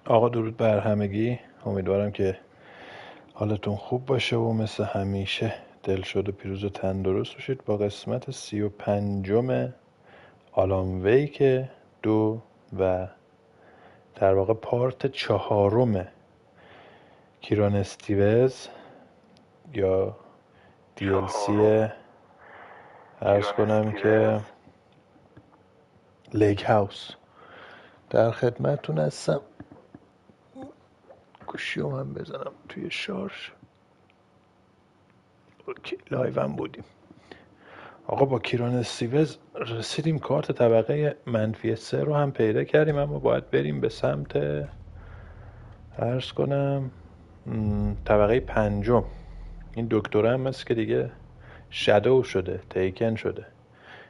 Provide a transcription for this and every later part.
آقا درود بر همگی. امیدوارم که حالتون خوب باشه و مثل همیشه دلشاد و پیروز و تندرست باشید با قسمت 35 آلان ویک 2 و در واقع پارت 4 کیران استیوز یا DLC عرض کنم که لیک هاوس. در خدمتون هستم. گوشیو من بزنم توی شارژ. اوکی، لایو هم بودیم. آقا با کیران استیوز رسیدیم کارت طبقه -3 رو هم پیدا کردیم، اما باید بریم به سمت عرض کنم طبقه 5. این دکتره هم مثل که دیگه شادو شده، تیکن شده،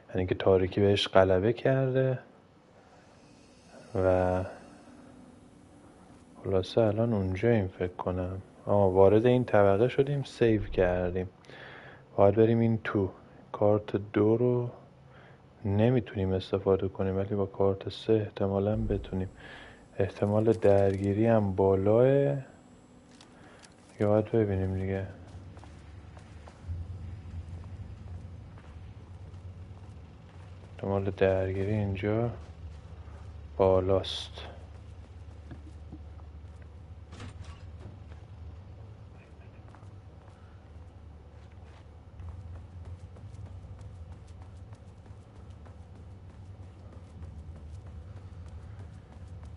یعنی که تاریکی بهش غلبه کرده و خلاصه الان اونجاییم فکر کنم. وارد این طبقه شدیم، سیو کردیم، باید بریم این تو. کارت 2 رو نمیتونیم استفاده کنیم ولی با کارت 3 احتمالاً بتونیم. احتمال درگیری هم بالاه، یا باید ببینیم دیگه. احتمال درگیری اینجا بالاست.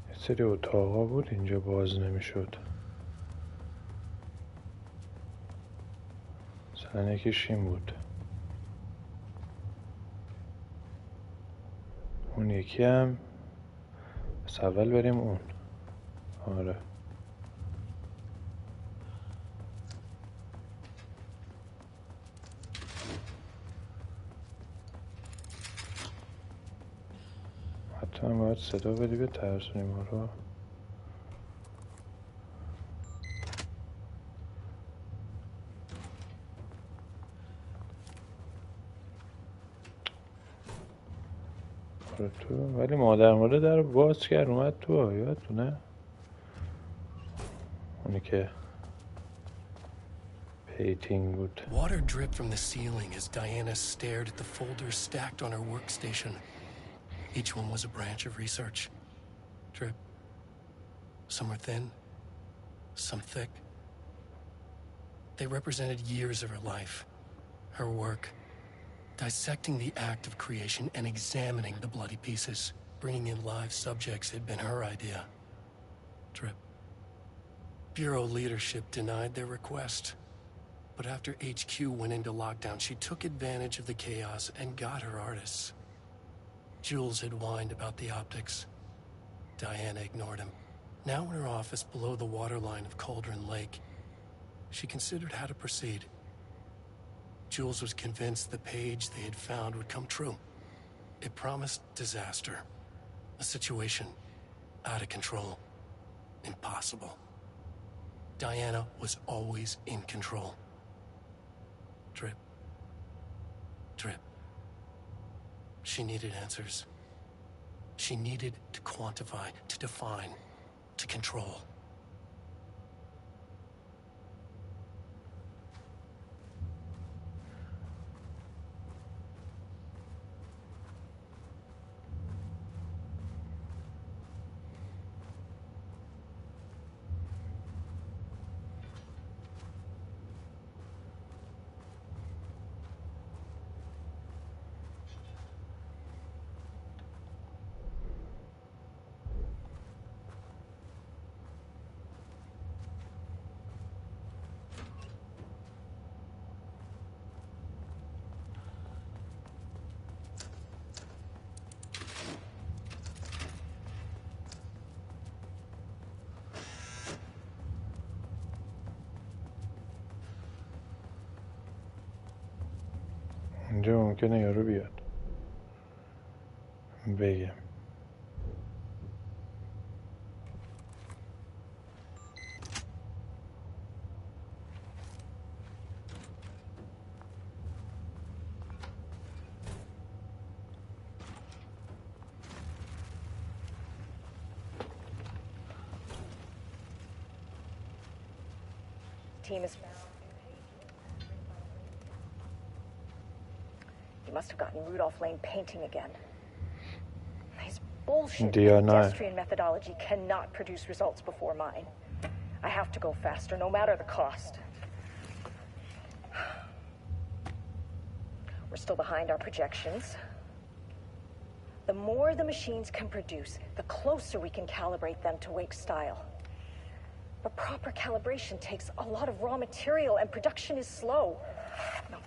یه سری اتاقا بود اینجا باز نمیشد. مثلا یکیش این بود، اون یکی هم بس اول بریم اون. آره حتی هم باید صدا بدی به ترسونیم ها رو. آره تو، ولی مادر مورد در باز کرد اومد تو. یادتونه اونی که پیتینگ بود. Water dripped from the ceiling as Diana stared at the folders stacked on her workstation. Each one was a branch of research. Drip. Some were thin, some thick. They represented years of her life, her work, dissecting the act of creation and examining the bloody pieces. Bringing in live subjects had been her idea. Drip. Bureau leadership denied their request. But after HQ went into lockdown, she took advantage of the chaos and got her artists. Jules had whined about the optics. Diana ignored him. Now in her office below the waterline of Cauldron Lake, she considered how to proceed. Jules was convinced the page they had found would come true. It promised disaster. A situation out of control. Impossible. Diana was always in control. Drip. Drip. She needed answers. She needed to quantify, to define, to control. اینجا ممکنه یارو بیاد بگم. team has found. He must have gotten Rudolph Lane painting again. His bullshit pedestrian methodology cannot produce results before mine. I have to go faster, no matter the cost. We're still behind our projections. The more the machines can produce, the closer we can calibrate them to Wake's style. But proper calibration takes a lot of raw material, and production is slow. No.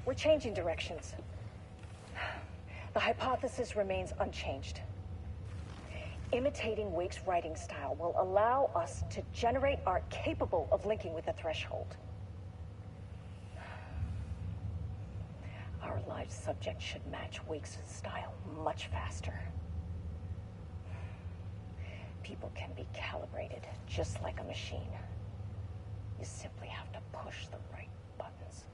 We're changing directions. The hypothesis remains unchanged. Imitating Wake's writing style will allow us to generate art capable of linking with the threshold. Our live subject should match Wake's style much faster. People can be calibrated just like a machine. You simply have to push the right buttons.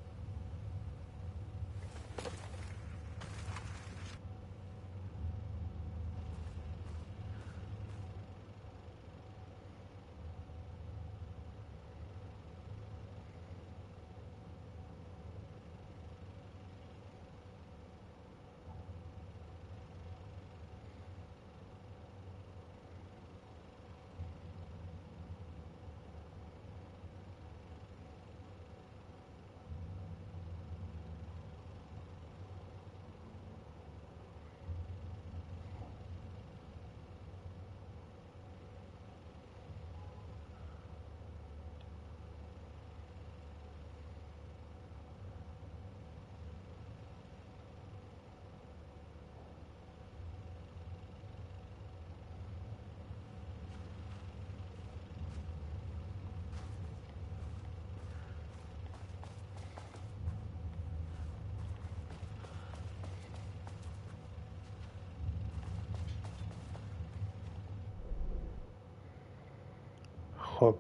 خب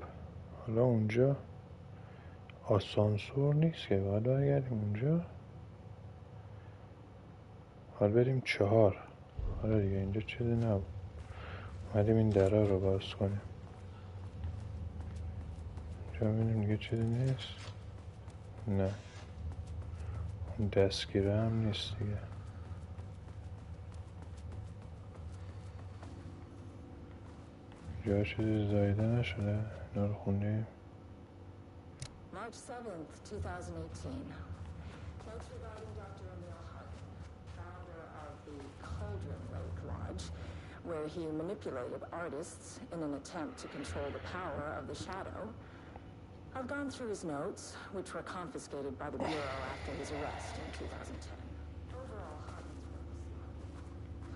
حالا اونجا آسانسور نیست که، باید برگردیم اونجا. حالا بریم 4. حالا دیگه اینجا چیزی نبود، اومدیم این درها رو باز کنیم. اینجا ببینیم دیگه چیزی نیست. نه اون دستگیره هم نیست دیگه. جا چیزی زایده نشده؟ اینا رو خوندیم. March 7th, 2018. Notes regarding Dr. Emil Harkin, founder of the Cauldron Lake Lodge, where he manipulated artists in an attempt to control the power of the shadow. I've gone through his notes, which were confiscated by the Bureau after his arrest in 2010. Overall, Harkin's work was sloppy.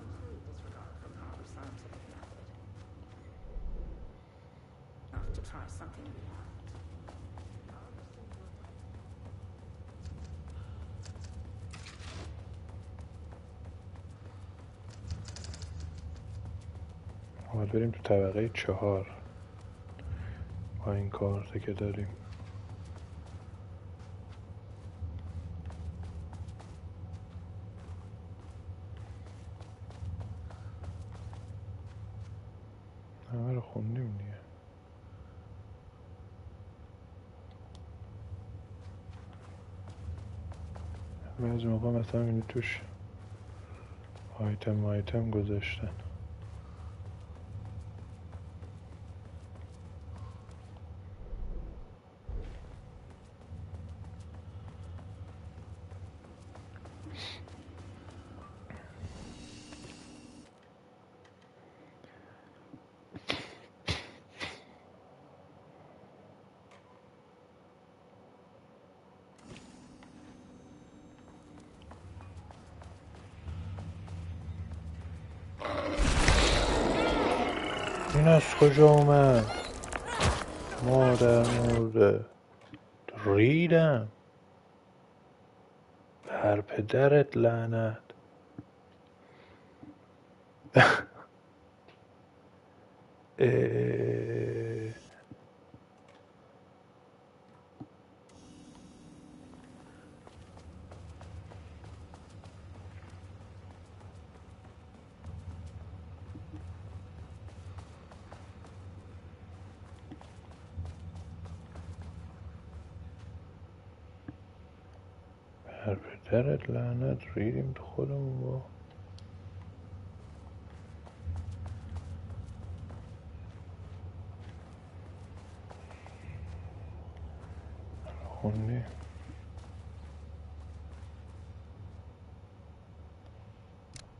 Complete disregard for proper scientific method. Enough to try something we haven't. باید بریم تو طبقه 4 با این کارته که داریم. همه رو خوندیم دیگه. بعضی موقع مثلا اینو توش آیتم گذاشتن. این از کجا اومد؟ مادر مرده ریدم بر پدرت لعنت. درت لعنت ریدیم تو خودمون با خوندی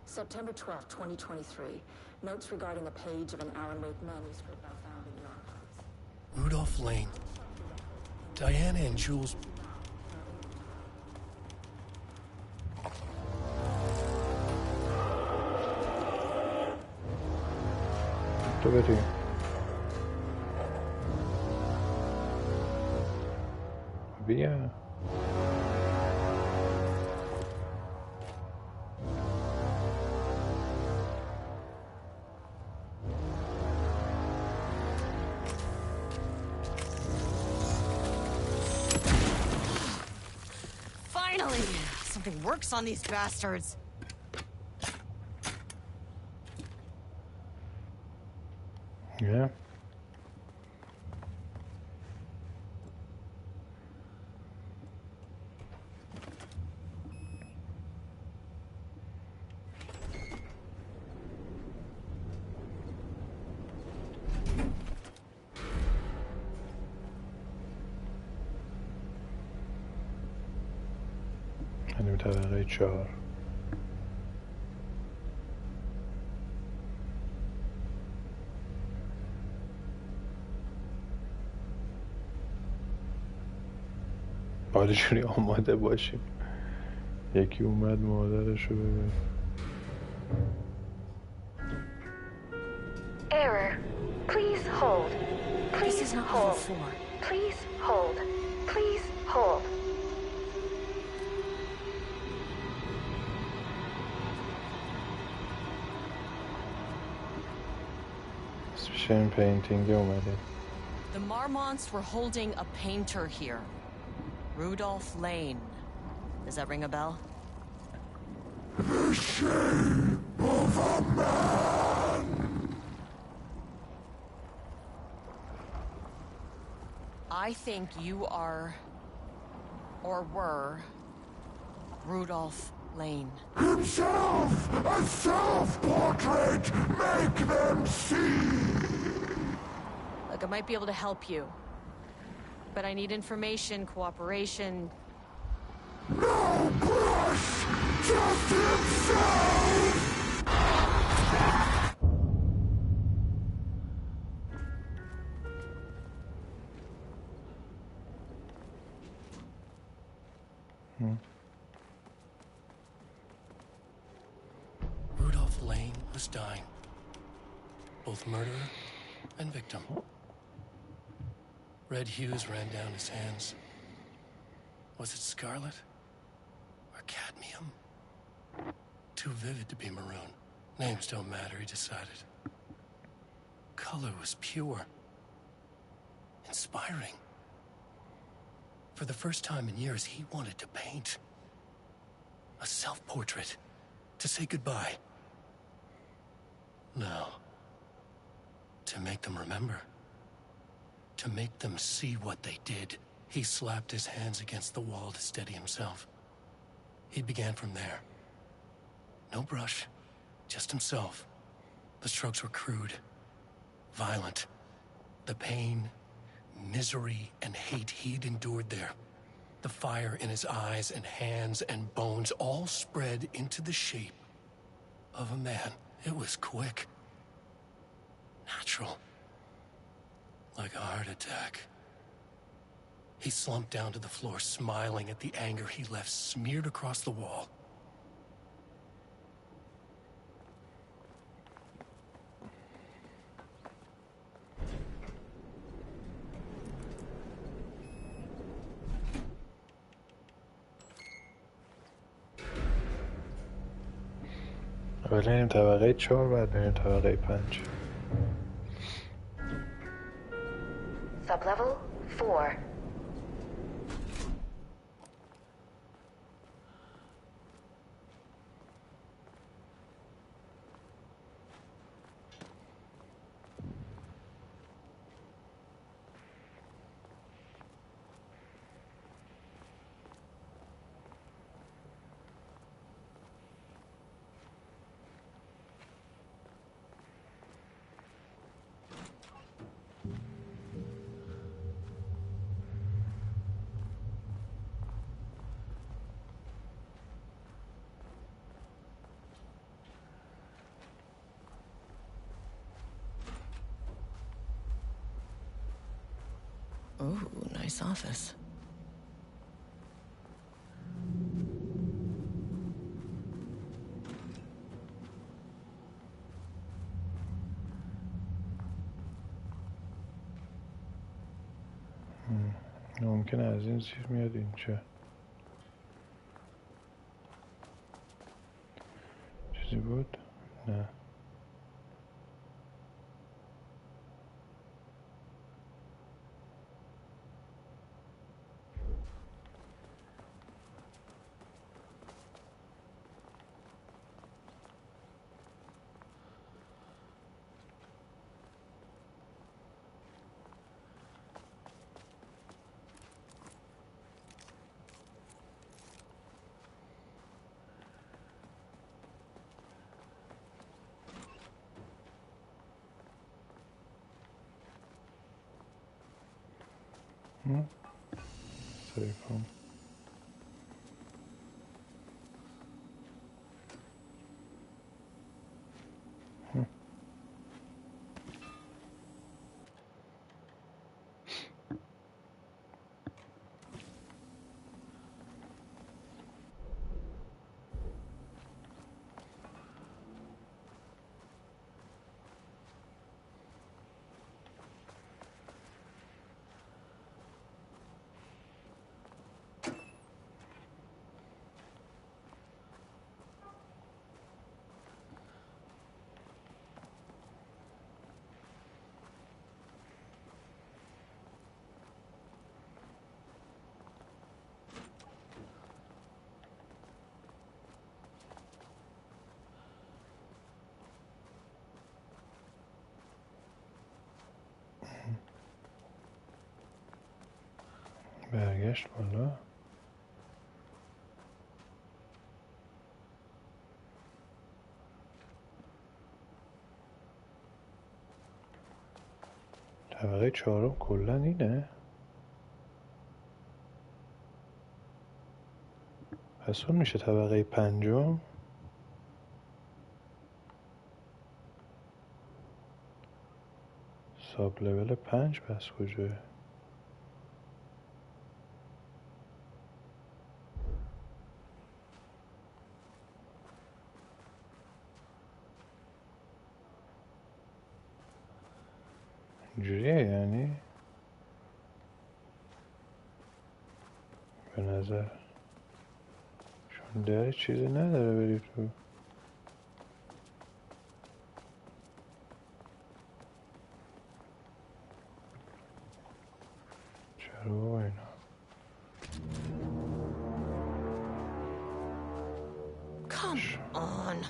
September 12, 2023. Notes regarding a page of an Alan Wake manuscript I found in the archives. Rudolph Lane. Diana and Jules. تو بریم بیا Finally! Something works on these bastards. Yeah. بریم طبقه 4 باید جوری آماده باشیم یکی اومد مادرشو ببین Error. Please hold. This Please is not hold. level 4. Please hold. Please hold. اسپیشن پینتینگ اومده The Marmonts were holding a painter here. Rudolph Lane. Does that ring a bell? The shape of a man. I think you are, or were, Rudolph Lane. Himself, a self-portrait. Make them see. Look, I might be able to help you. But I need information, cooperation. No brush, just himself. Rudolph Lane was dying. Both murderer and victim. Red hues ran down his hands. Was it scarlet? Or cadmium? Too vivid to be maroon. Names don't matter, he decided. Color was pure. Inspiring. For the first time in years, he wanted to paint. A self-portrait. To say goodbye. No. To make them remember. To make them see what they did. He slapped his hands against the wall to steady himself. He began from there. No brush, just himself. The strokes were crude, violent. The pain, misery, and hate he'd endured there. The fire in his eyes and hands and bones all spread into the shape of a man. It was quick. Natural. Like a heart attack. He slumped down to the floor, smiling at the anger he left smeared across the wall. بریم طبقه 4 بعد بریم طبقه 5 Sublevel 4. Oh, nice office. ممکنه از این زیر میاد اینجا. چیزی بود؟ نه. سیفم. برگشت بالا. طبقه 4 کلا اینه. پس اون میشه طبقه 5. ساب لول 5 پس کجاه؟ اینجوریه یعنی؟ به نظر چون در چیزی نداره بری تو. چرا بابا اینا؟ Come on.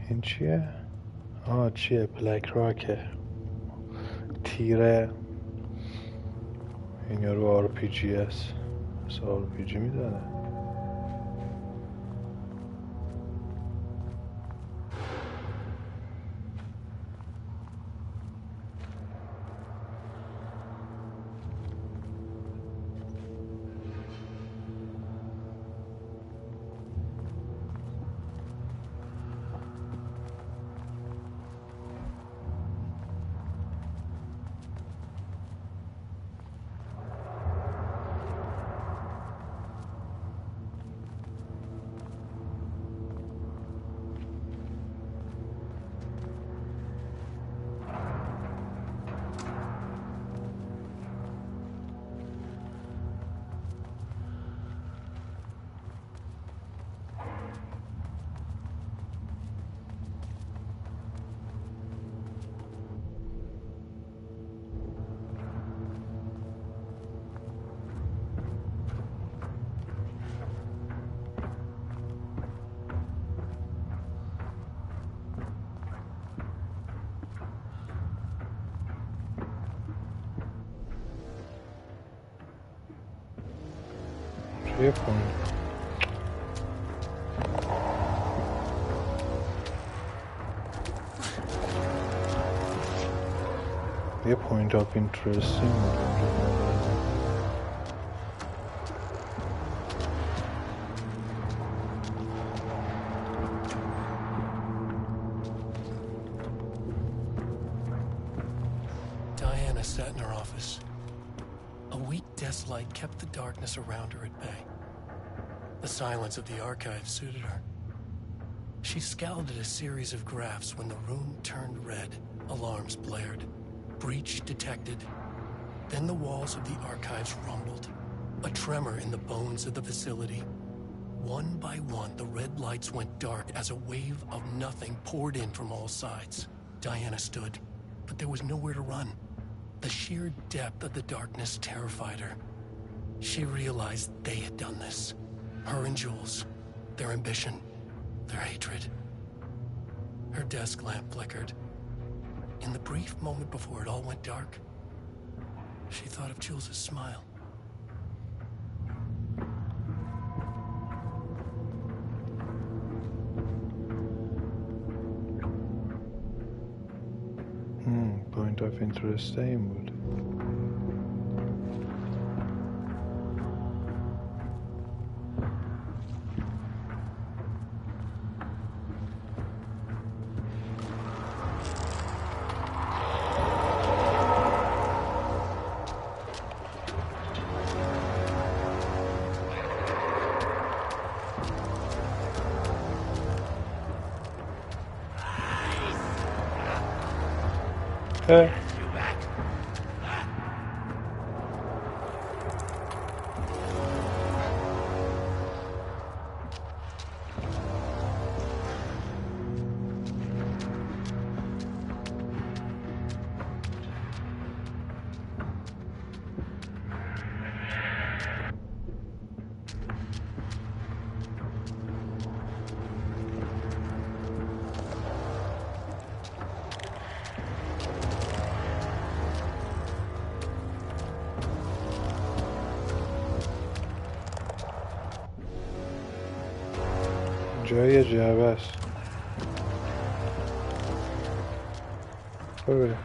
این چیه؟ چیه؟ بلک راکه. تیره. این یارو آر پی جی هست. مثل آر پی جی میزنه. یه پوینت یه پوینت آف اینترستی Diana sat in her office. A weak desk light kept the darkness around her at bay. The silence of the archive suited her. She scowled at a series of graphs when the room turned red. Alarms blared. Breach detected. Then the walls of the archives rumbled. A tremor in the bones of the facility. One by one, the red lights went dark as a wave of nothing poured in from all sides. Diana stood, but there was nowhere to run. The sheer depth of the darkness terrified her. She realized they had done this. Her and Jules. Their ambition. Their hatred. Her desk lamp flickered. In the brief moment before it all went dark, she thought of Jules' smile. Point of interest این بود. جای جعبه است. ببینم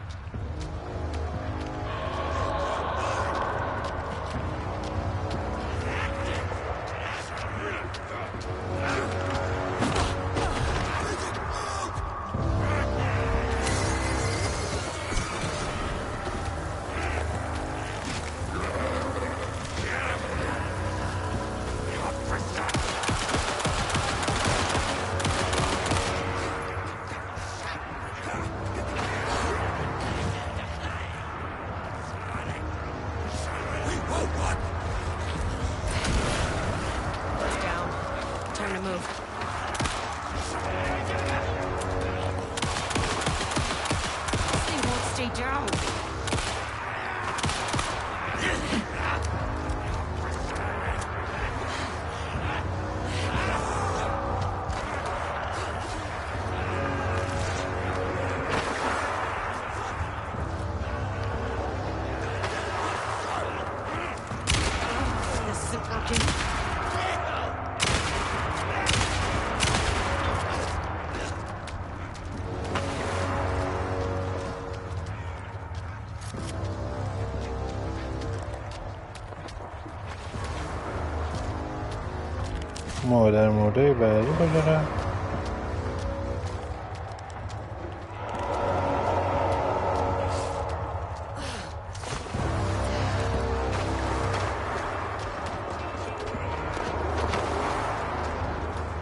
مادر مرده بعدی کجا؟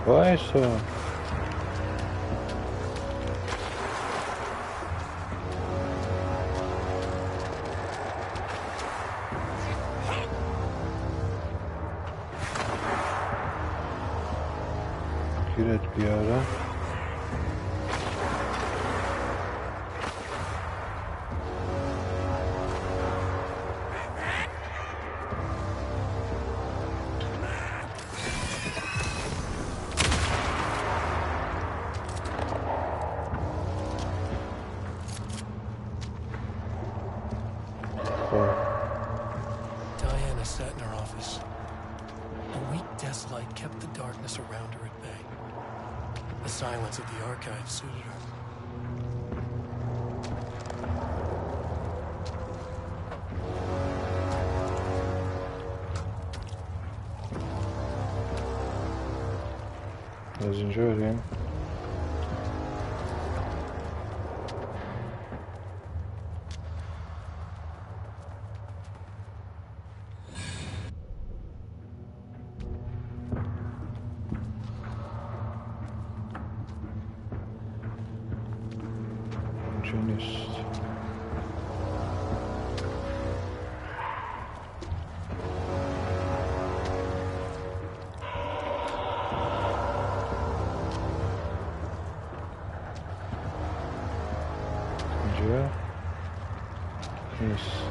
وایسا گیرت بیارم Diana sat in her office. A test light kept the darkness around her at bay. The silence of the archive suited her. از اینجا بریم. اینجا نیست. اینجا نیست.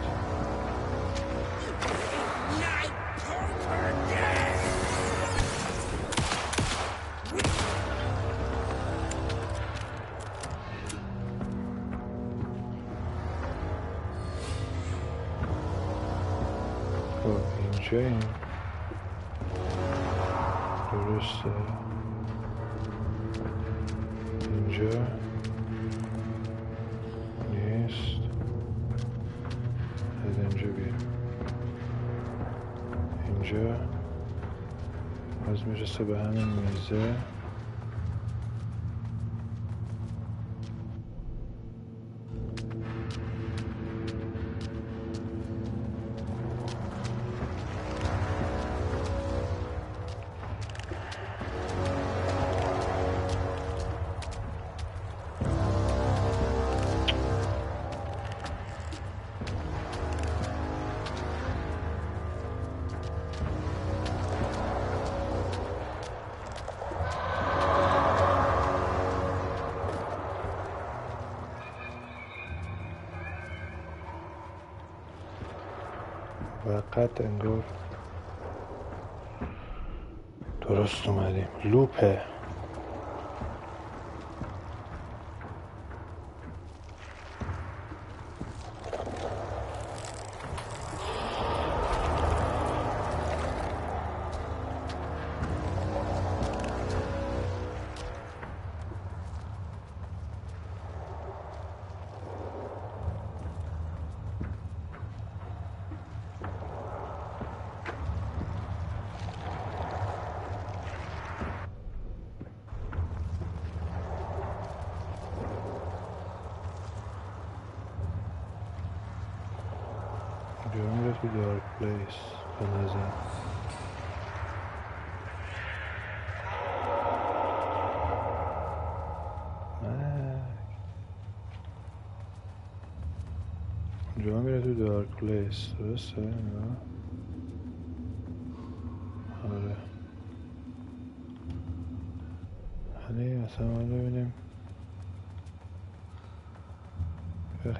اینجاییم. درسته. اینجا نیست. از اینجا بیریم. اینجا باز میرسه به همین میزه. فقط انگار درست اومدیم. لوپه. اینجا میره تو دارک پلیس به نظر. اینجا میره تو دارک پلیس. درسته؟ نه؟ آره. حالی مثلا ما ببینیم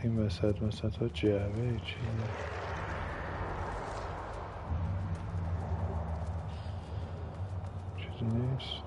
این وسط ها جعبه چیه؟ چیزی نیست.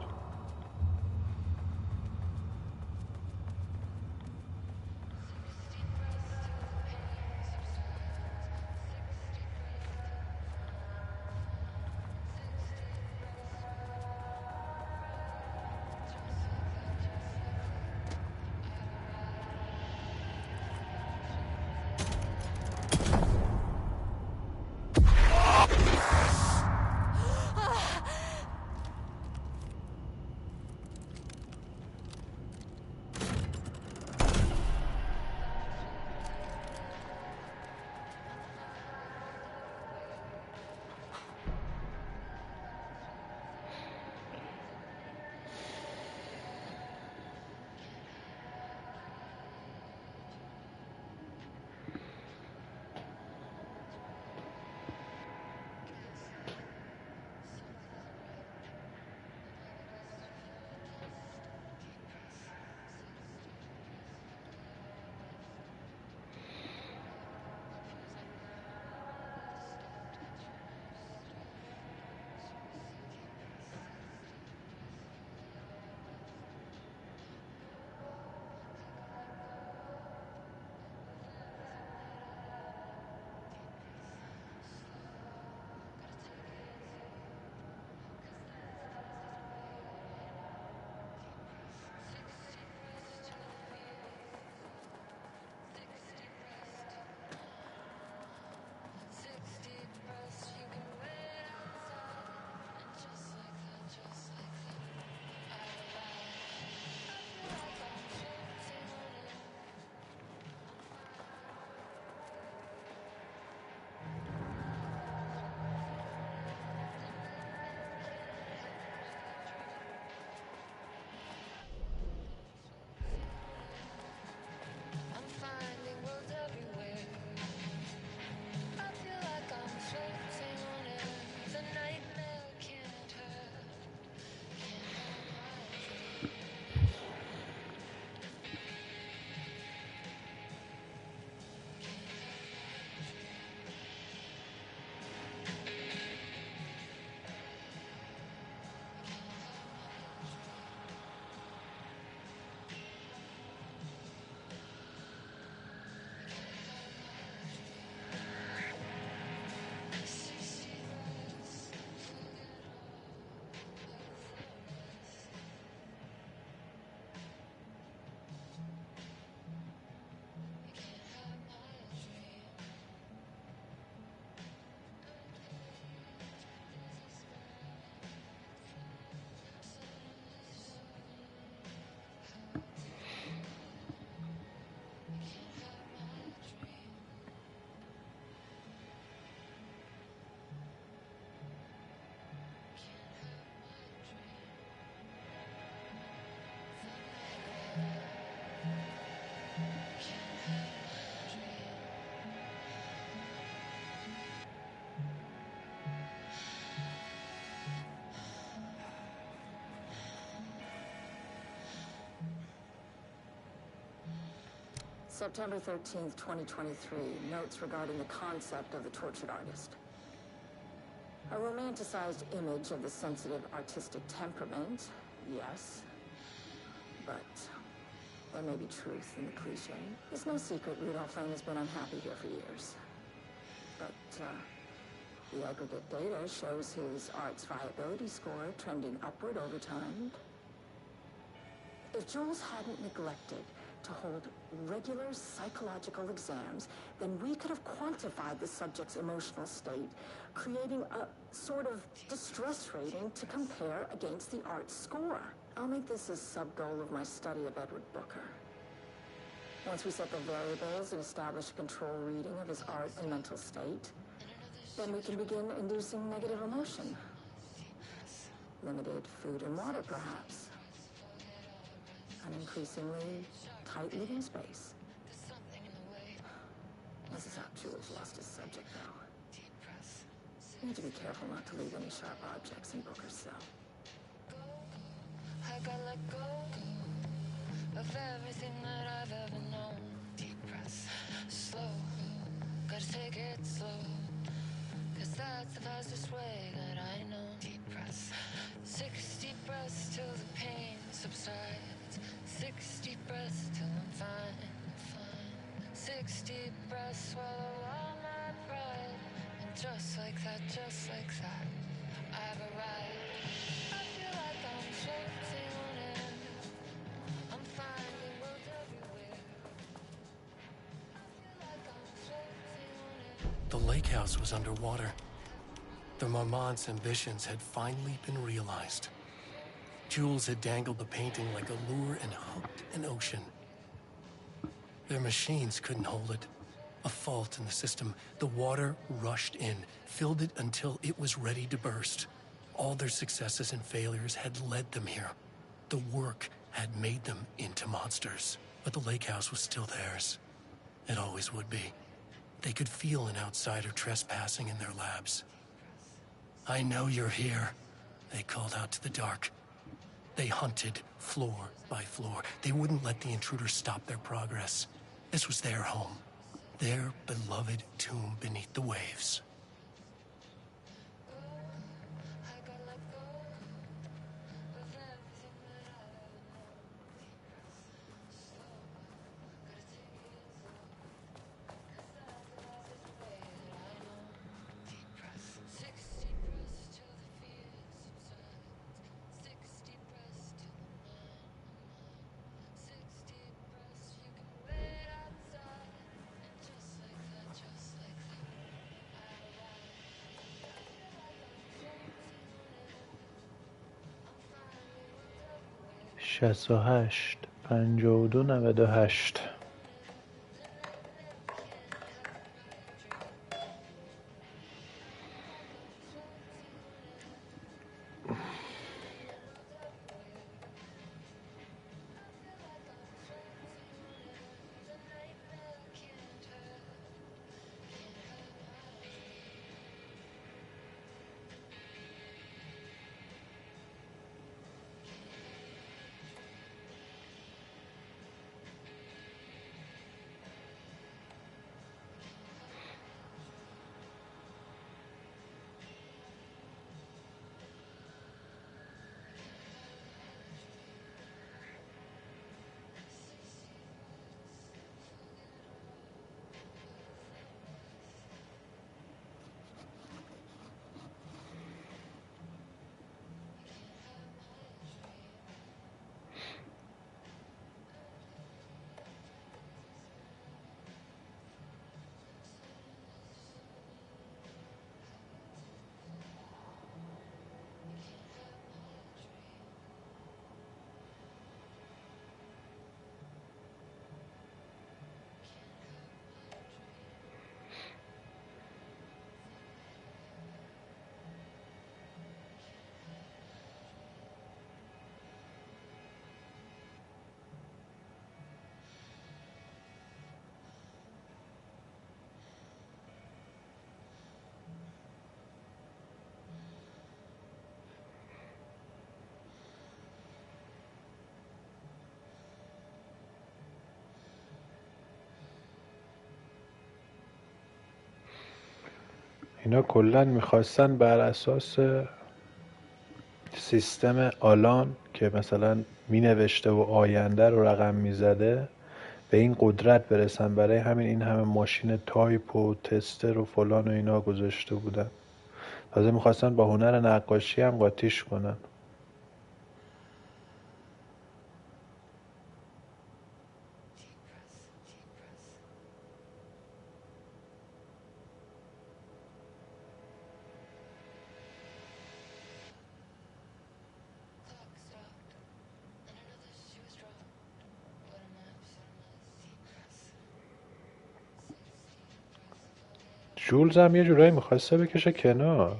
September 13th, 2023, notes regarding the concept of the tortured artist. A romanticized image of the sensitive artistic temperament, yes. But there may be truth in the cliche. It's no secret Rudolph Lane has been unhappy here for years. But, the aggregate data shows his art's viability score trending upward over time. If Jules hadn't neglected to hold regular psychological exams, then we could have quantified the subject's emotional state, creating a sort of distress rating to compare against the art's score. I'll make this a sub-goal of my study of Edward Booker. Once we set the variables and establish a control reading of his art and mental state, then we can begin inducing negative emotion. Limited food and water, perhaps. An increasingly tight living space. This is how Jules lost his subject, though. You need to be careful not to leave any sharp objects in Booker's cell. I gotta let go of everything that I've ever known. Deep breaths, slow. Gotta take it slow. 'Cause that's the fastest way that I know. Deep breaths, 6 deep breaths till the pain subsides. 6 deep breaths till I'm fine, fine. 6 deep breaths, swallow all my pride. And just like that, I've arrived. I feel like I'm floating on air. I'm finding worlds everywhere. I feel like I'm floating on air. The lake house was underwater. The Marmont's ambitions had finally been realized. Jules had dangled the painting like a lure and hooked an ocean. Their machines couldn't hold it. A fault in the system. The water rushed in, filled it until it was ready to burst. All their successes and failures had led them here. The work had made them into monsters. But the lake house was still theirs. It always would be. They could feel an outsider trespassing in their labs. I know you're here, they called out to the dark. They hunted floor by floor. They wouldn't let the intruders stop their progress. This was their home, their beloved tomb beneath the waves. I gotta let go of everything that I've ever known. Slow, gotta take it slow. 'Cause that's the fastest way that I know. Deep breaths, 6 deep breaths till the fear subsides. 6 deep breaths till the mind. 6 deep breaths, you can wait outside. And just like that, I arrived. I feel like I'm floating on air. I'm finding worlds everywhere. 68 52 98. اینا کلا میخواستن بر اساس سیستم آلان که مثلا مینوشته و آینده رو رقم میزده به این قدرت برسن. برای همین این همه ماشین تایپ و تستر و فلان و اینا گذاشته بودن. تازه میخواستن با هنر نقاشی هم قاطیش کنن. جولز هم یه جورایی میخواسته بکشه کنار.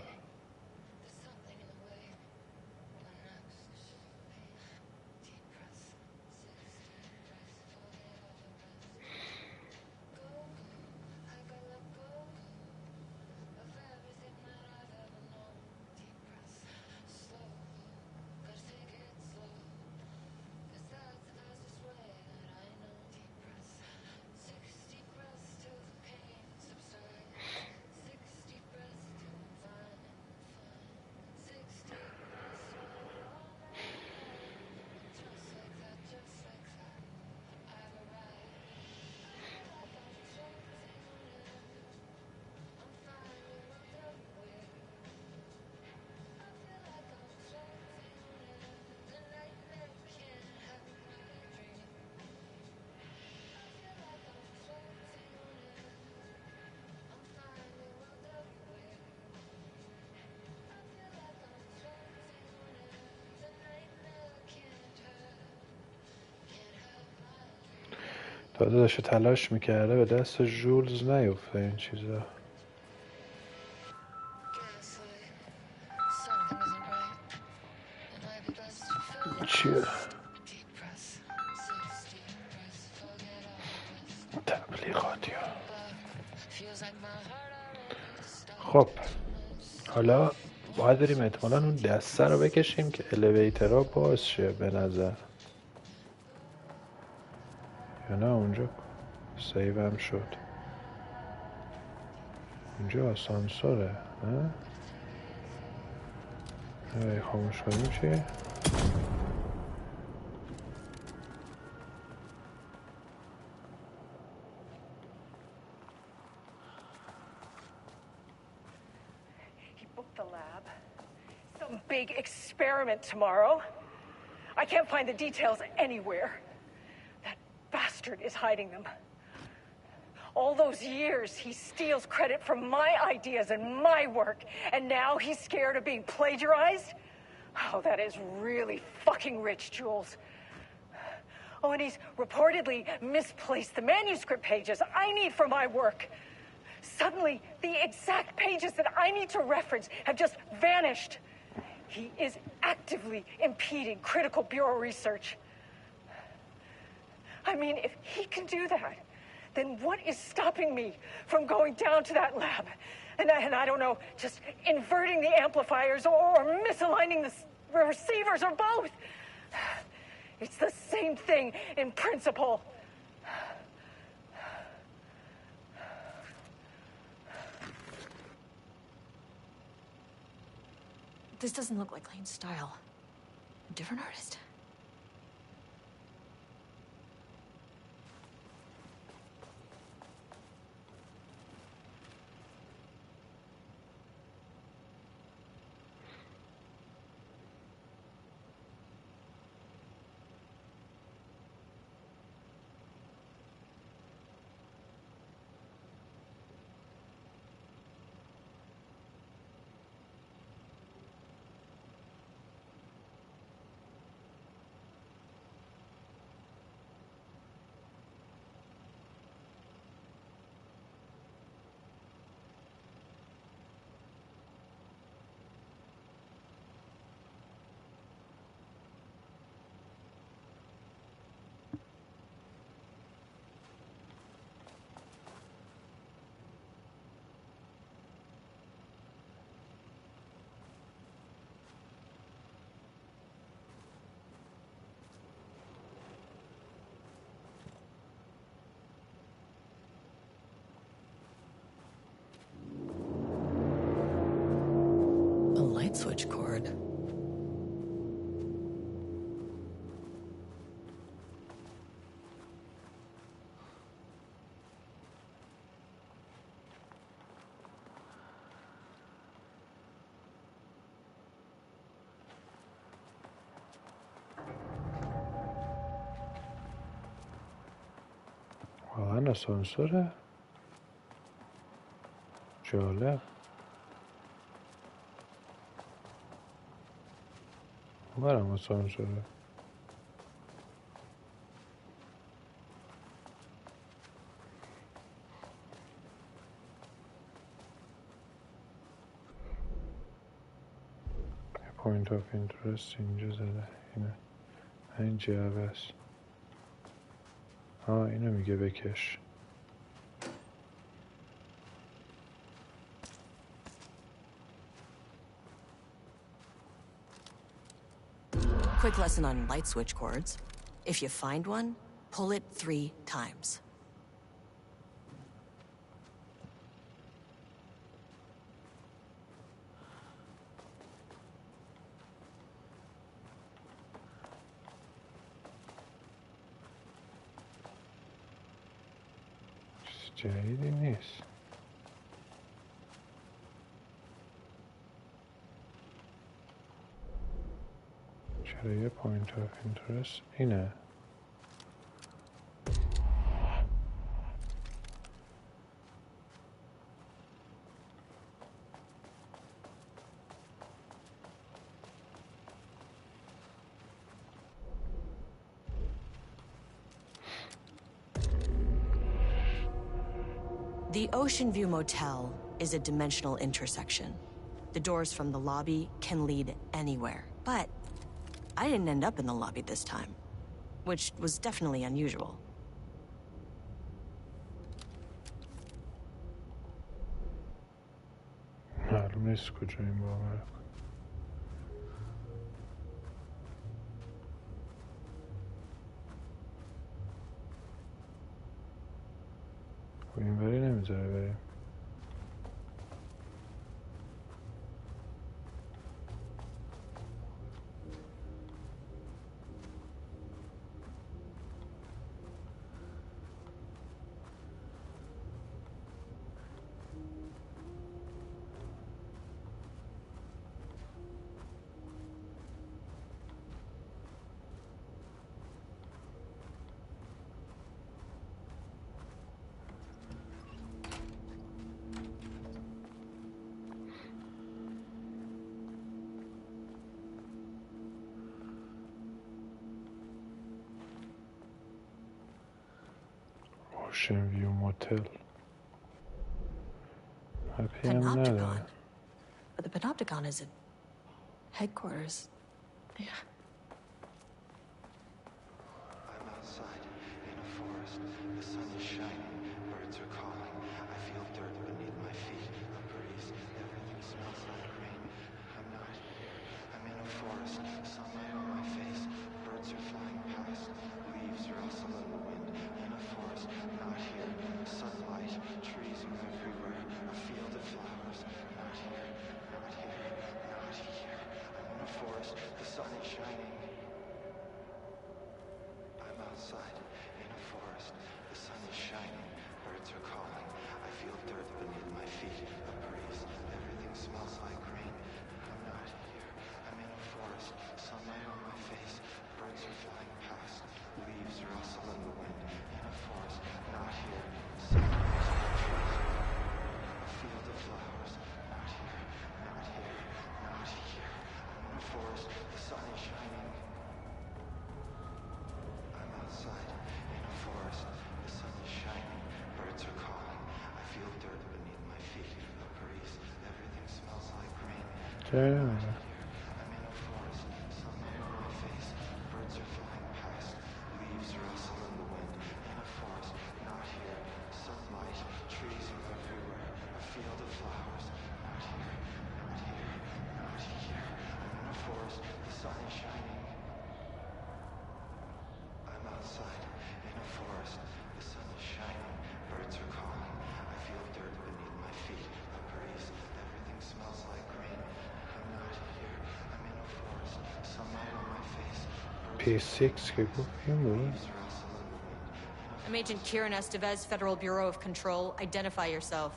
تازه داشته تلاش میکرده به دست جولز نیفته این چیزا. چیه؟ تبلیغاتی ها. خب حالا باید بریم احتمالا اون دسته رو بکشیم که الیویترها باز شه به نظر. یا نه اونجا سیو هم شد. اینجا آسانسوره نه؟ خاموش کنیم چی؟ He booked the lab. Some big experiment tomorrow. I can't find the details anywhere. That bastard is hiding them. All those years, he steals credit for my ideas and my work, and now he's scared of being plagiarized? Oh, that is really fucking rich, Jules. Oh, and he's reportedly misplaced the manuscript pages I need for my work. Suddenly, the exact pages that I need to reference have just vanished. He is actively impeding critical bureau research. I mean, if he can do that, then what is stopping me from going down to that lab? And I don't know, just inverting the amplifiers or misaligning the receivers or both. It's the same thing in principle. This doesn't look like Lane's style. A different artist? light switch cord. واقعا آسانسوره؟ جالب. برم آسانسوره. پوینت آف اینترست اینجا زده. این جعبه است. اینو میگه بکش. Quick lesson on light switch cords. If you find one, pull it 3 times. جدیدی نیست. چرا یه پوینت آف اینترست اینه؟ The Ocean View Motel is a dimensional intersection. The doors from the lobby can lead anywhere, but I didn't end up in the lobby this time, which was definitely unusual. معلوم نیست کجا این باور. این بری نمیذاره بریم. Ocean View Motel. Panopticon. But the Panopticon is at headquarters. Yeah. I'm outside in a forest. The sun is shining. Birds are calling. I feel dirt beneath my feet. A breeze. Everything smells like rain. I'm not here. I'm in a forest. Sunlight on my face. Birds are flying past. Leaves rustle in the wind. In a forest. Not here. Sunlight. Trees are everywhere. A field of flowers. Not here. Not here. Not here. I'm in a forest. The sun is shining. I'm outside in a forest. The sun is shining. Birds are calling. I feel dirt beneath my feet. A breeze. Everything smells like rain. I'm not here. I'm in a forest. Sunlight on my face. Birds are flying past. Leaves rustle in the wind. In a forest. Not here. Sunlight. Trees. A field of flowers. Not here. Not here. Not here. I'm in a forest. The sun is shining. I'm outside in a forest. The sun is shining. Birds are calling. I feel dirt beneath my feet. A breeze. Everything smells like rain. I'm in a forest. Sunlight on my face. Birds are flying past. Leaves rustle in the wind. In a forest. Not here. Sunlight. Trees are everywhere. A field of flowers. Not here. Not here. Not here. I'm in a forest. The sun is shining. I'm outside in a forest. The sun is shining. Birds are calling. I feel dirt beneath my feet. A breeze. Everything smells like rain. I'm not P6 که گفتیم بود. I'm Agent Kiran Estevez, Federal Bureau of Control. Identify yourself.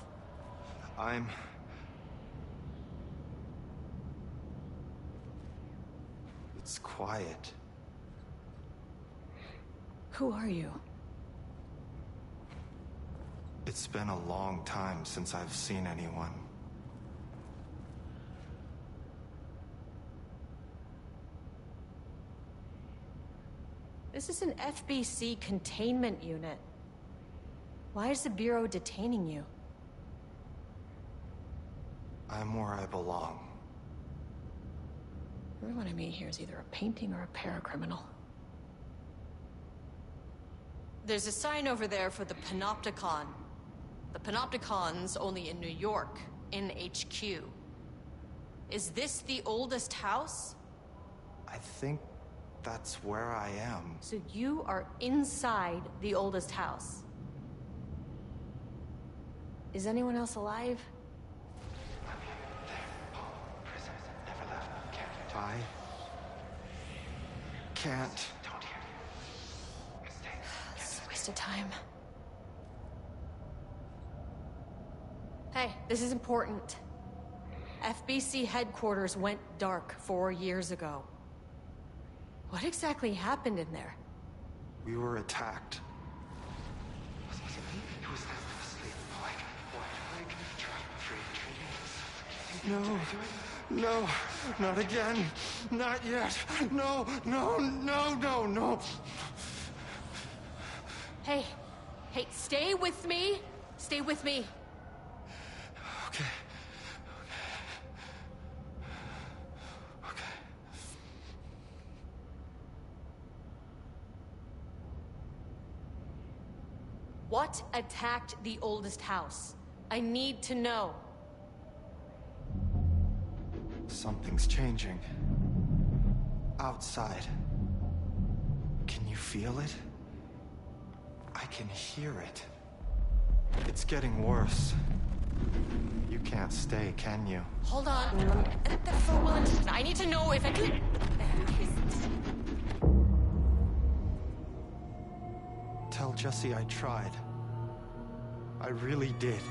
It's quiet. Who are you? It's been a long time since I've seen anyone. This is an FBC containment unit. Why is the Bureau detaining you? I'm where I belong. Everyone I meet here is either a painting or a paracriminal. There's a sign over there for the Panopticon. The Panopticon's only in New York, in HQ. Is this the oldest house? I think that's where I am. So you are inside the oldest house. Is anyone else alive? I can't. It's a waste of time. Hey, this is important. FBC headquarters went dark 4 years ago. What exactly happened in there? We were attacked. Who was that asleep? No, not again. Not yet. No. Hey, stay with me. Stay with me. Okay. What attacked the oldest house? I need to know. Something's changing. Outside. Can you feel it? I can hear it. It's getting worse. You can't stay, can you? Hold on. I need to know if I can... Tell Jesse I tried. I really did.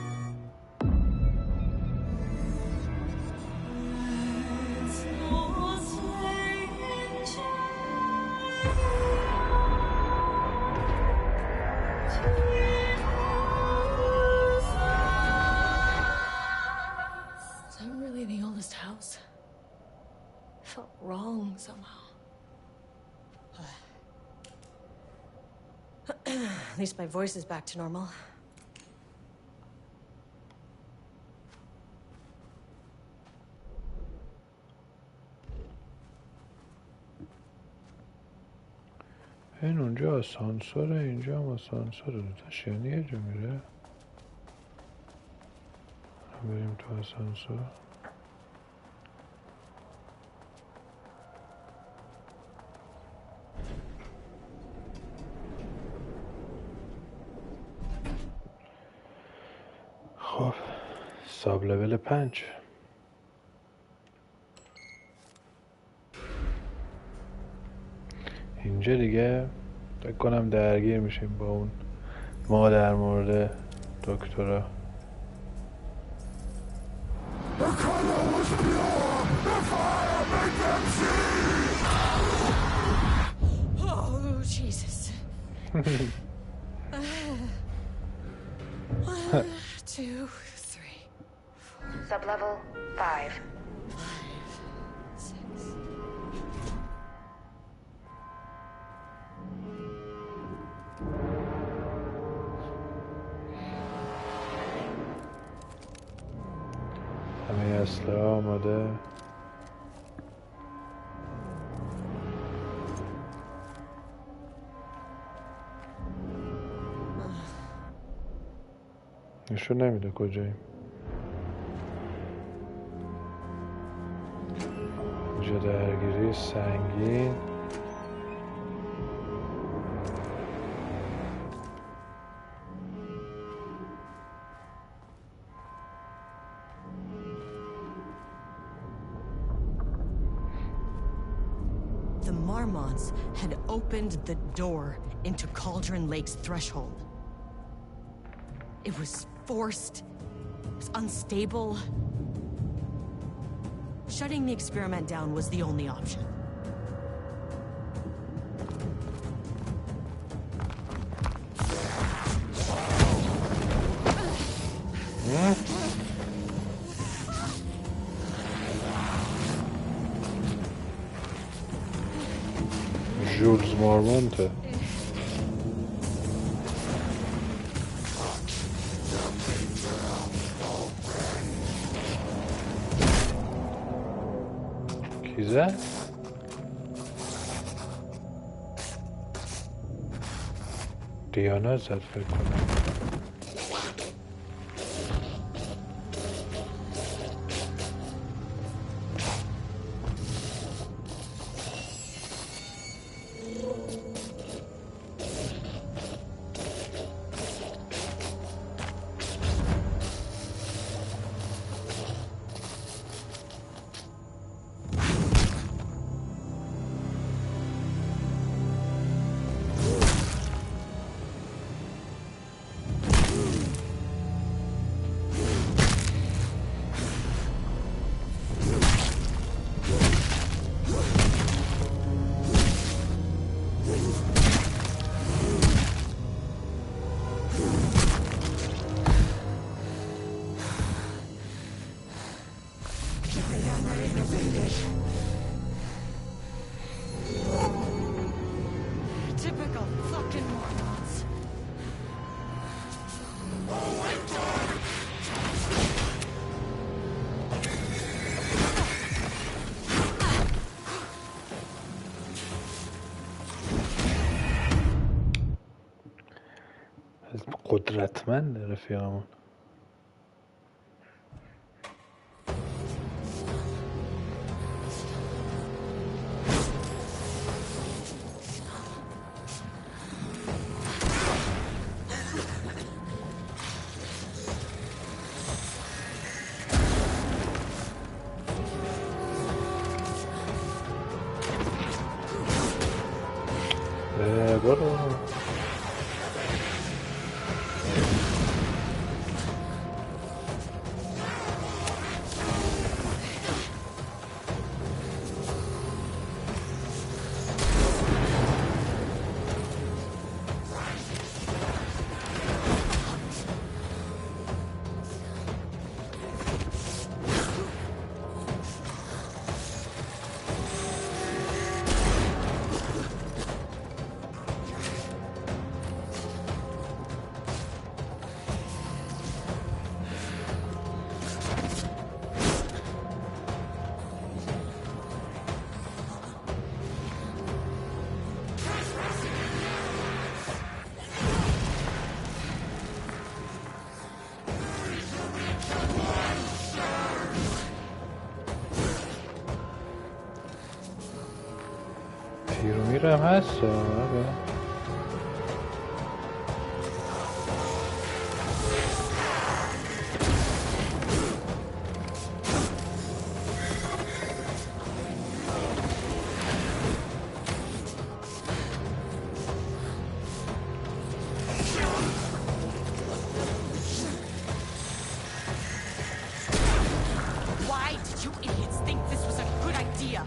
Is that really the oldest house? It felt wrong somehow. At least my voice is back to normal. این اونجا آسانسوره، اینجا هم آسانسوره. دوتاش یعنی یه جا میره. بریم تو آسانسور. خب ساب لول 5. اینجا دیگه فکر کنم درگیر میشیم با اون ما در مورد دکترا. Oh, Jesus. 1, 2, 3, 4. Sublevel 5. 6. همه اسلحه آماده. نشون نمیده کجاییم. اینجا درگیری سنگین. The Marmonts had opened the door into Cauldron Lake's threshold. It was forced, it was unstable. Shutting the experiment down was the only option. جولز مارمونته. کی زد؟ دیانا زد فکر کنم. Typical fucking Marmonts. قدرتمند رفیقمون. برو. تیرو میرم هست. آره. Why did you idiots think this was a good idea?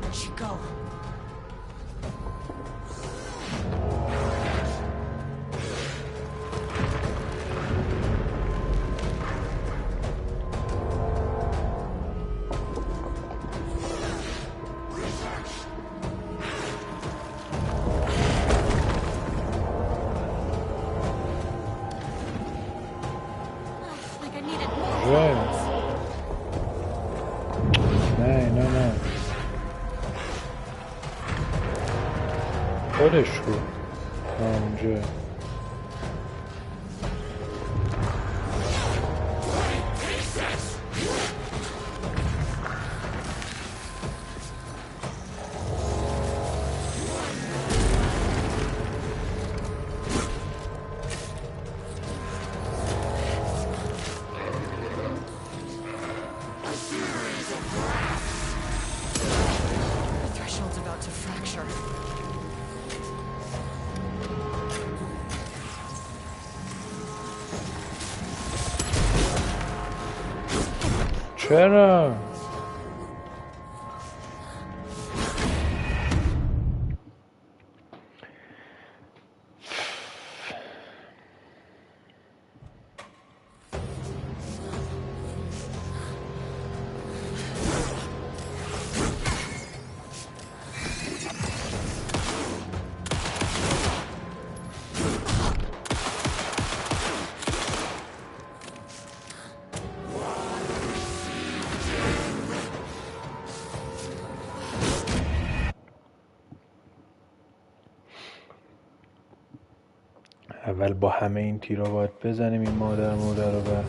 Where'd she go? Like I needed more. Right. نه خودش رو اونجا. چرا؟ اول با همه این تیرا باید بزنیم این مادر رو و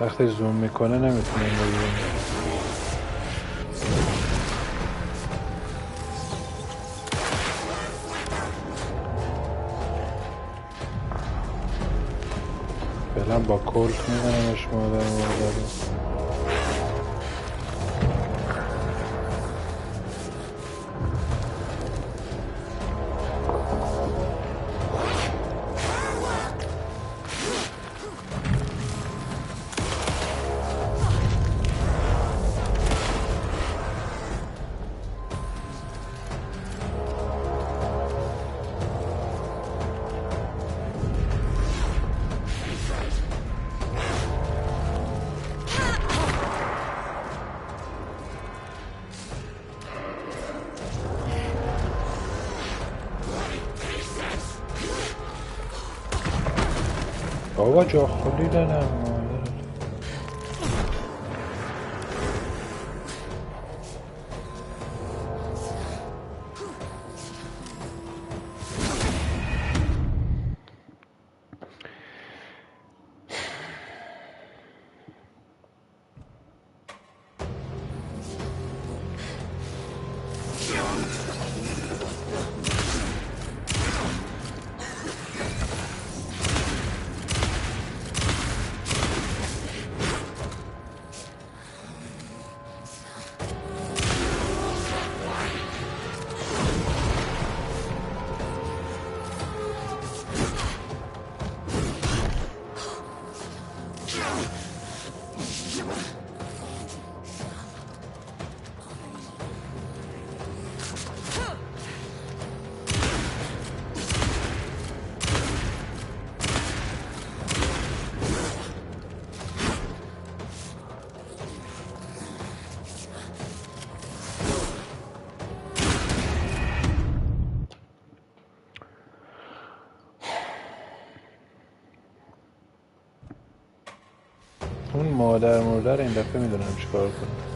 وقتی زوم میکنه نمیتونیم بگیریم. فعلا با کلت میزنمش مادر رو. بابا جا خالی دارم. اون مادر مردر این دفعه میدونم چیکار کنم.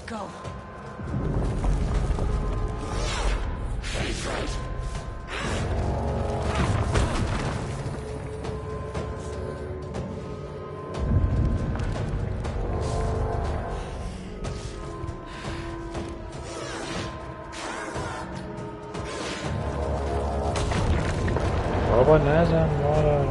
Go. بابا نزن مادر.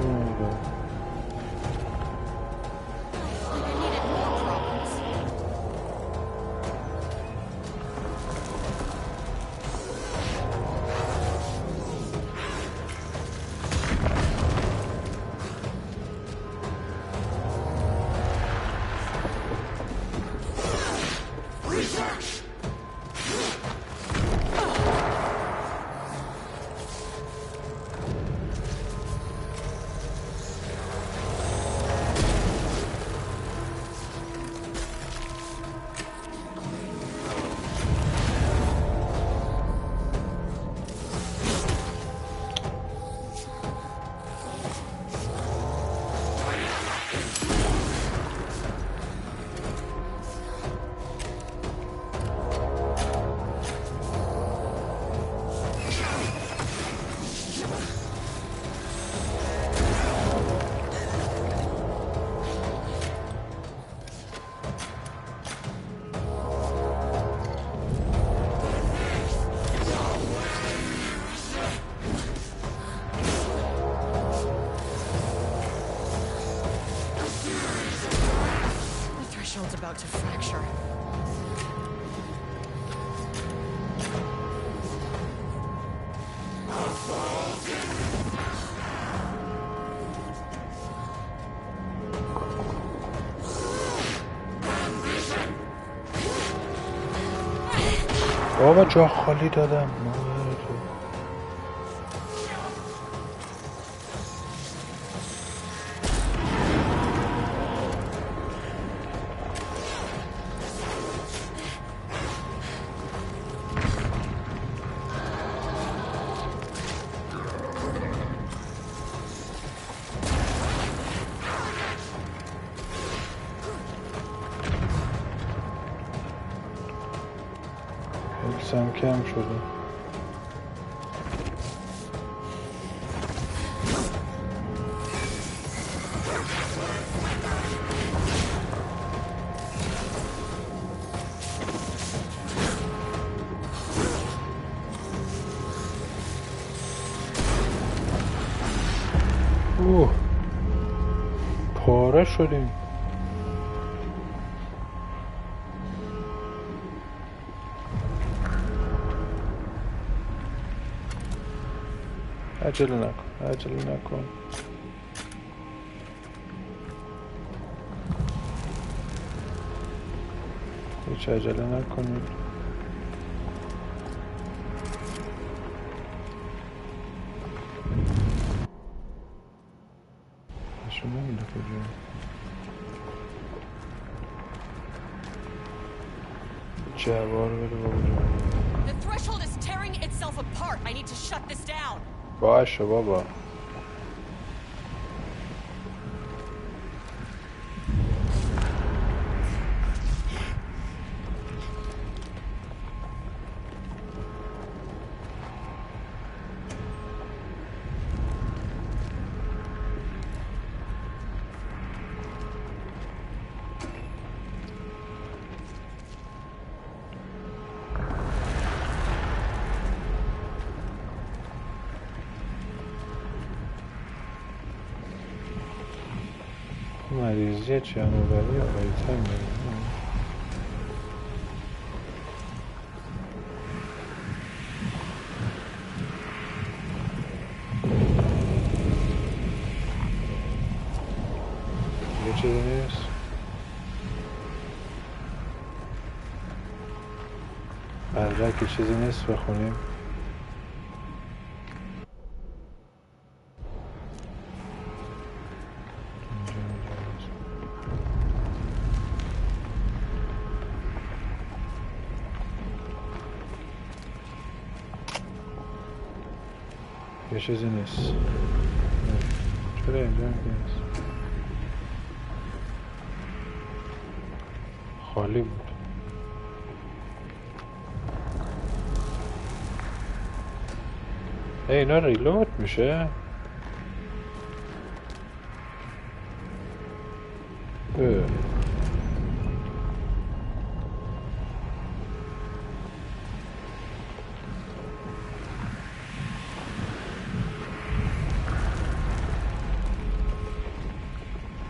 About to fracture. بابا جا خالی دادم. حفظم کم شده. پاره شدیم. عجله نکن، عجله نکن. هیچ عجله نکنید. نشون نمیده کجا. جوار بده با اونجا. The threshold is tearing itself apart. I need to shut this down. باشه بابا. مریضیه چیانوبری یا بایتر میریم. یه چیزی نیست. مدرک چیزی نیست بخونیم. یه چیزی نیست. چرا اینجا نیست؟ خالی بود. اینا ریلود میشه.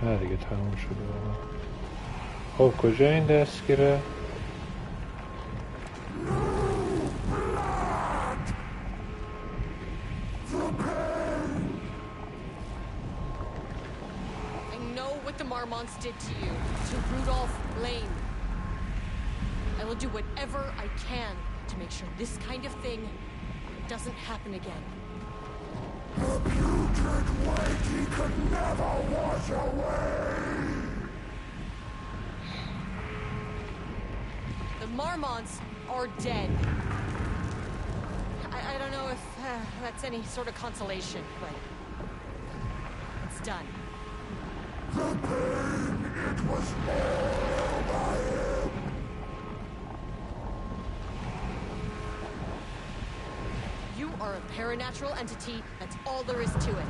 نه دیگه تموم شده. خب کجا این دستگیره؟ Marmonts did to you, to Rudolph Lane. I will do whatever I can to make sure this kind of thing doesn't happen again. The putrid weight he could never wash away. The Marmonts are dead. I don't know if that's any sort of consolation, but it's done. The pain, it was all by him. You are a paranatural entity, that's all there is to it.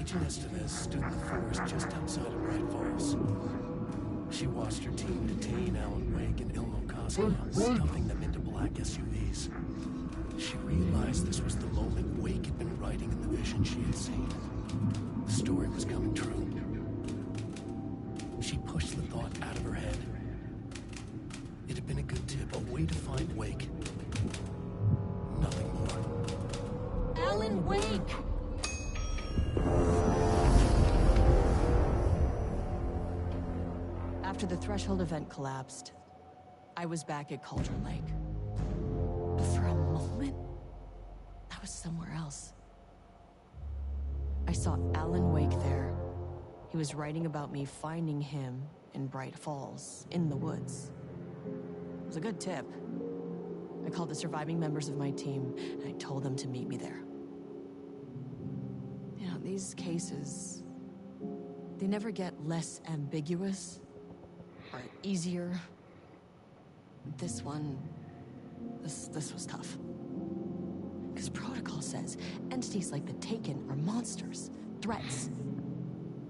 Agent Estevez stood in the forest just outside of Bright Falls. She watched her team detain Alan Wake and Ilmo Koska, stuffing them into black SUVs. She realized this was the moment Wake had been writing in the vision she had seen. The story was coming true. She pushed the thought out of her head. It had been a good tip, a way to find Wake. Nothing more. Alan Wake! After the Threshold event collapsed, I was back at Cauldron Lake. But for a moment, I was somewhere else. I saw Alan Wake there. He was writing about me finding him in Bright Falls, in the woods. It was a good tip. I called the surviving members of my team, and I told them to meet me there. You know, these cases, they never get less ambiguous or easier. This one, this was tough. Because protocol says entities like the Taken are monsters, threats.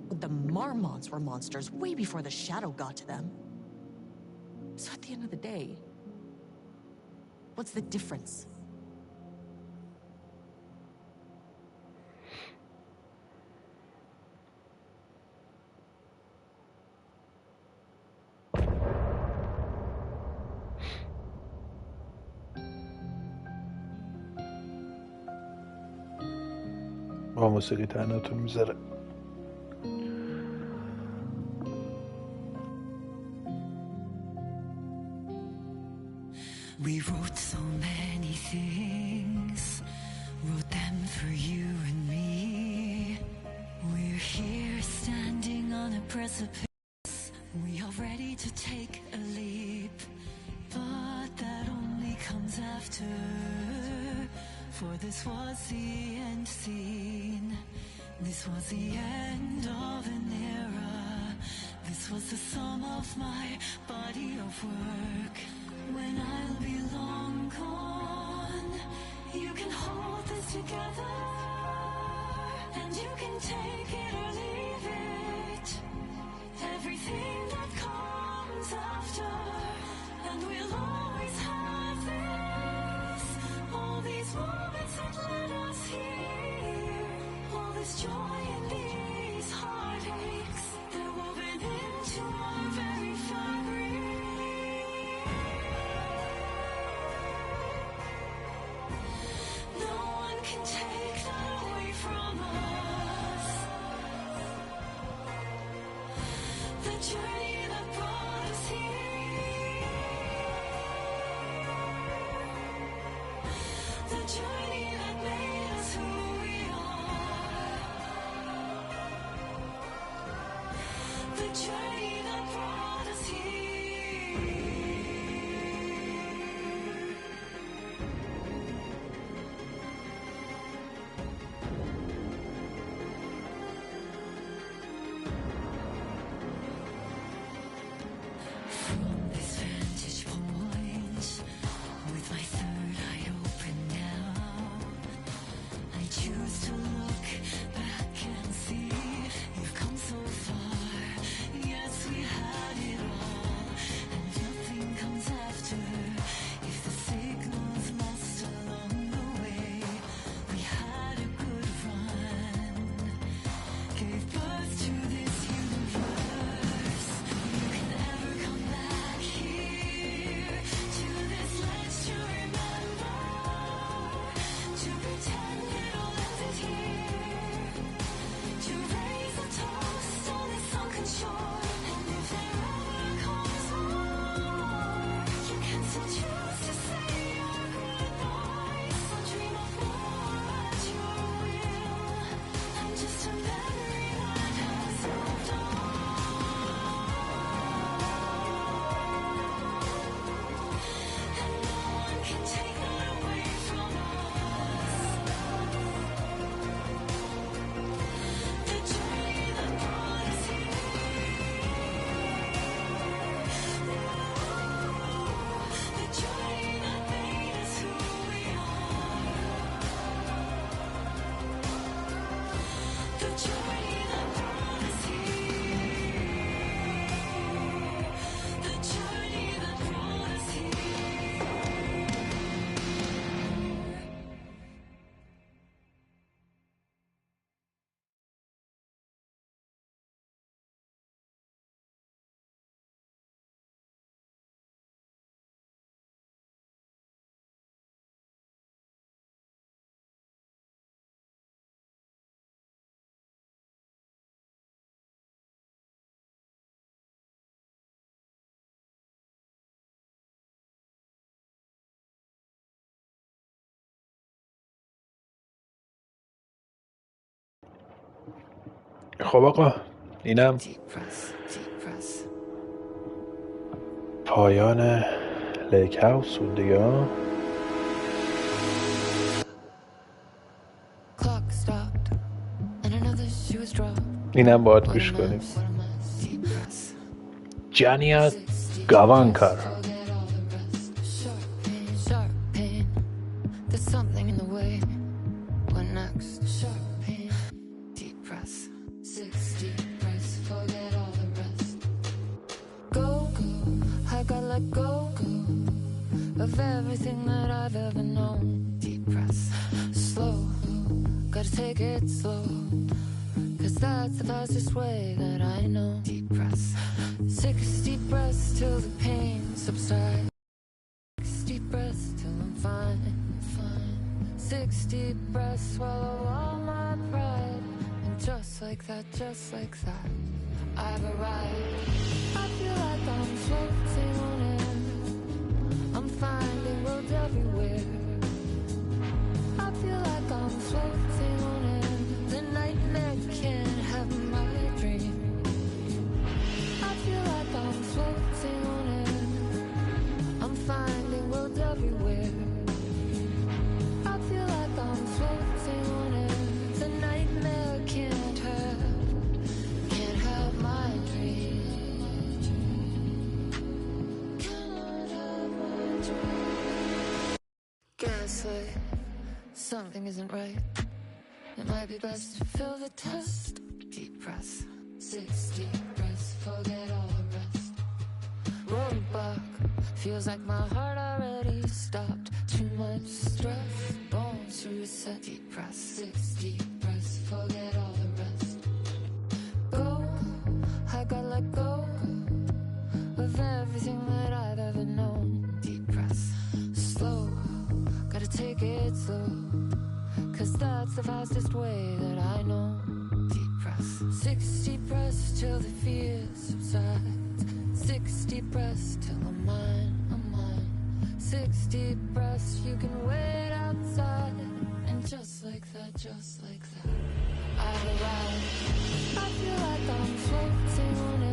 But the Marmonts were monsters way before the Shadow got to them. So at the end of the day, what's the difference? با موسیقی تنهاتون میذاره. We wrote so many things, wrote them for you and me. We're here standing on a precipice. We are ready to take a leap, but that only comes after. For this was the end scene. This was the end of an era. This was the sum of my body of work. When I'll be long gone, you can hold this together, and you can take it or leave it. Everything that comes after, and we'll always have this. All these moments that led us here, all this joy and these heartaches, they're woven into our very fabric. No one can take that away from us. The journey that brought us here, the journey that made us who we The journey that brought us here. From this vantage point, with my third eye open now, I choose to look back and see you've come so far. Yes, we had it all, and nothing comes after. If the signal's lost along the way, we had a good run. Gave birth to this universe. You can never come back here to this ledge to remember, to pretend it all ended here, to raise a toast on this sunken shore. And if there ever comes more, you can still choose to say your goodbyes. So dream of more at your will. I'm just a memory that has moved on. And no one can take that away from us. The journey that brought us here. The journey that made us who we are. The journey that brought us here. The journey that brought us here. خب آقا اینم Deep breath. پایان لیک هاوس بود دیگه ها. Clock stopped, and another shoe was dropped. اینم باید گوش کنیم. Deep breath. جانیت گاوانکار. Forget all the rest. Sharp pain. There's something in the way. What next? Sharp pain. Deep breath. 6 deep breaths. Forget all the rest. Go. I gotta let go of everything that I've ever known. Deep breath. Slow. Gotta take it slow. 'Cause that's the fastest way that I know. Deep breath. 6 deep breaths till the pain subsides. 6 deep breaths till I'm fine. 6 deep breaths, swallow all my pride. And just like that, I've arrived. I feel like I'm floating on air. I'm finding roads everywhere. I feel like I'm floating on air. The nightmare can't have my dream. I feel like I'm floating on air. I'm finding roads everywhere. I feel like I'm floating on air. The nightmare can't have my dream. Cannot have my dream. Gaslight. Something isn't right. It might be best to fill the test. Deep breath. 6 deep breaths, forget all the rest. Roadblock, feels like my heart already stopped. Too much stress, bones to reset. Deep breath. 6 deep breaths, forget all the rest. Go, I gotta let go of everything that I've ever known. Deep breath. Slow, gotta take it slow. 'Cause that's the fastest way that I know. Deep breath. 6 deep breaths till the fear subsides. 6 deep breaths till I'm mine. 6 deep breaths, you can wait outside. And just like that, I've arrived. I feel like I'm floating on air.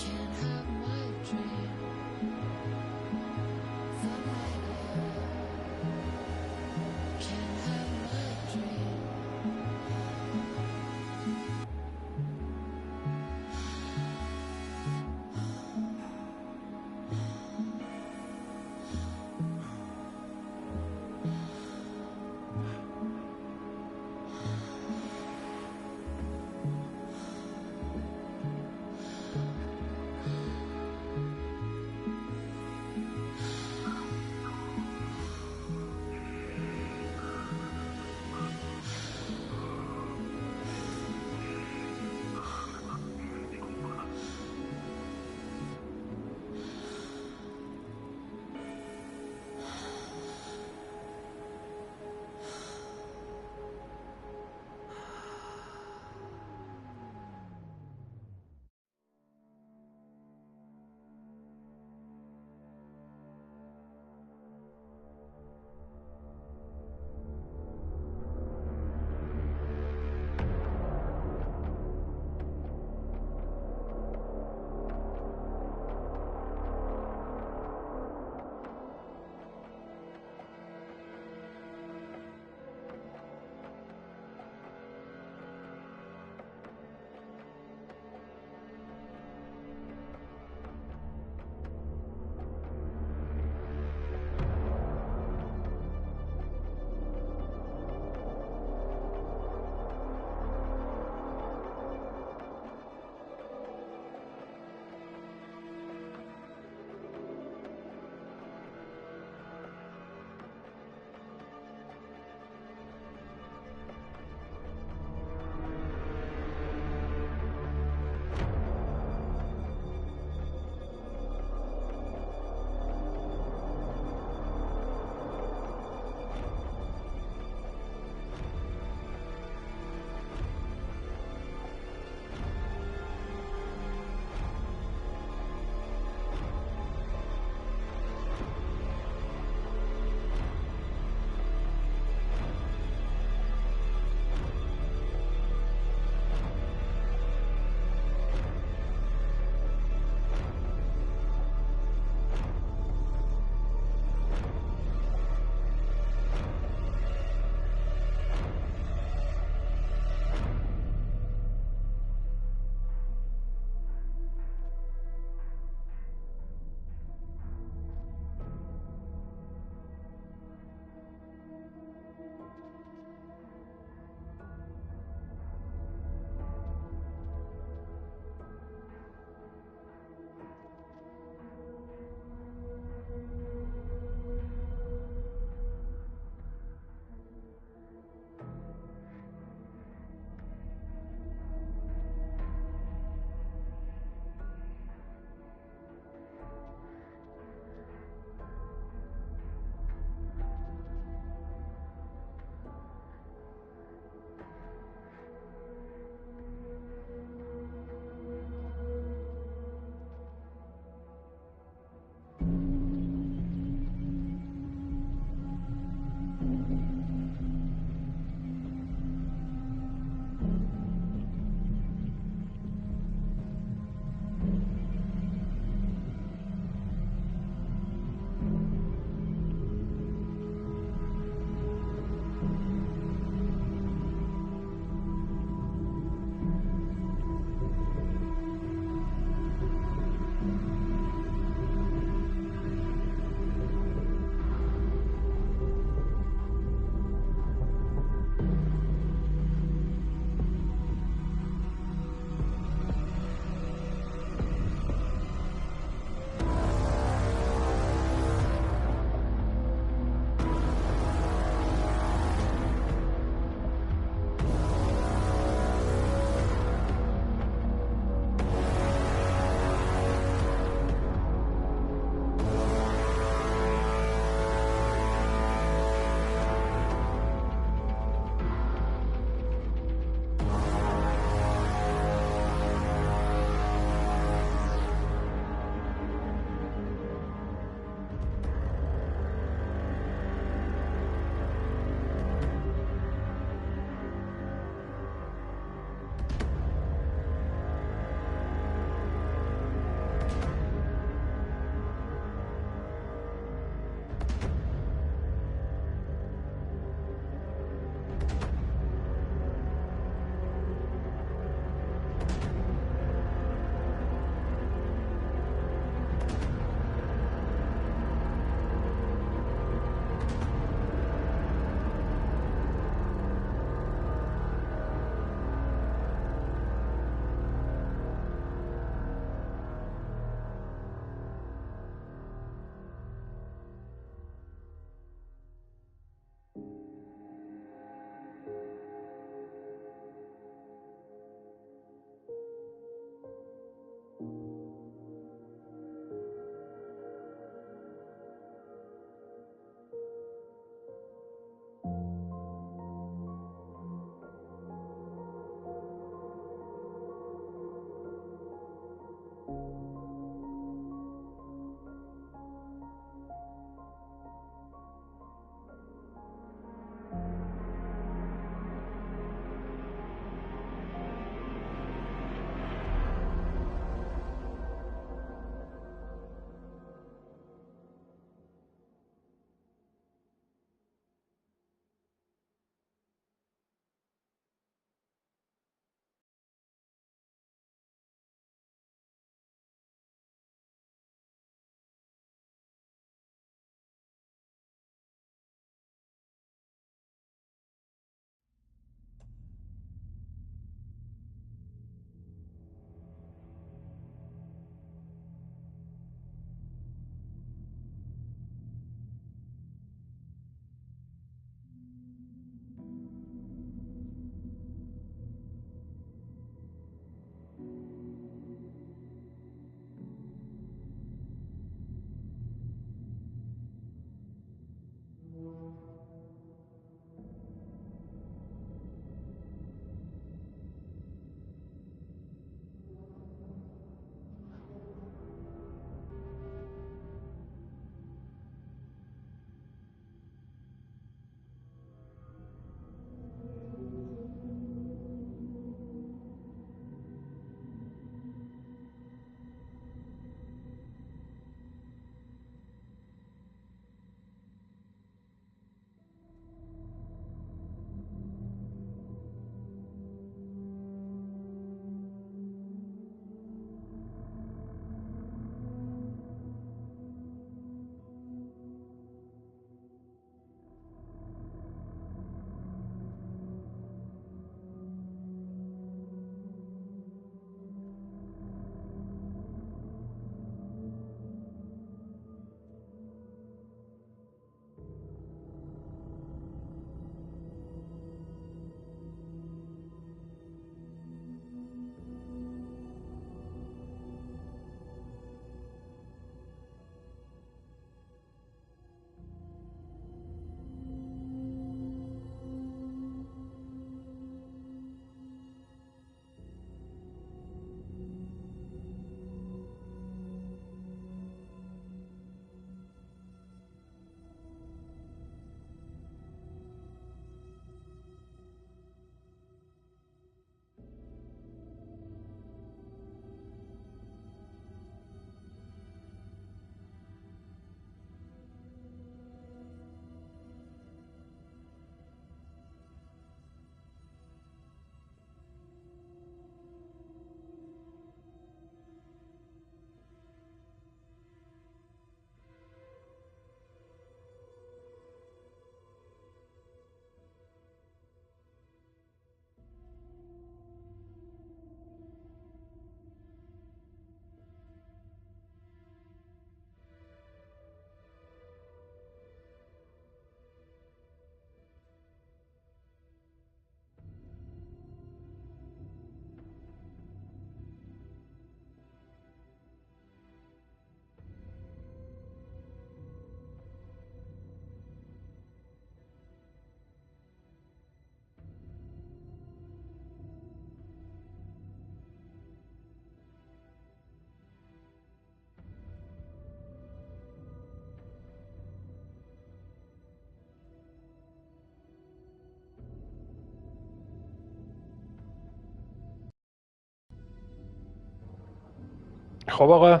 خب آقا،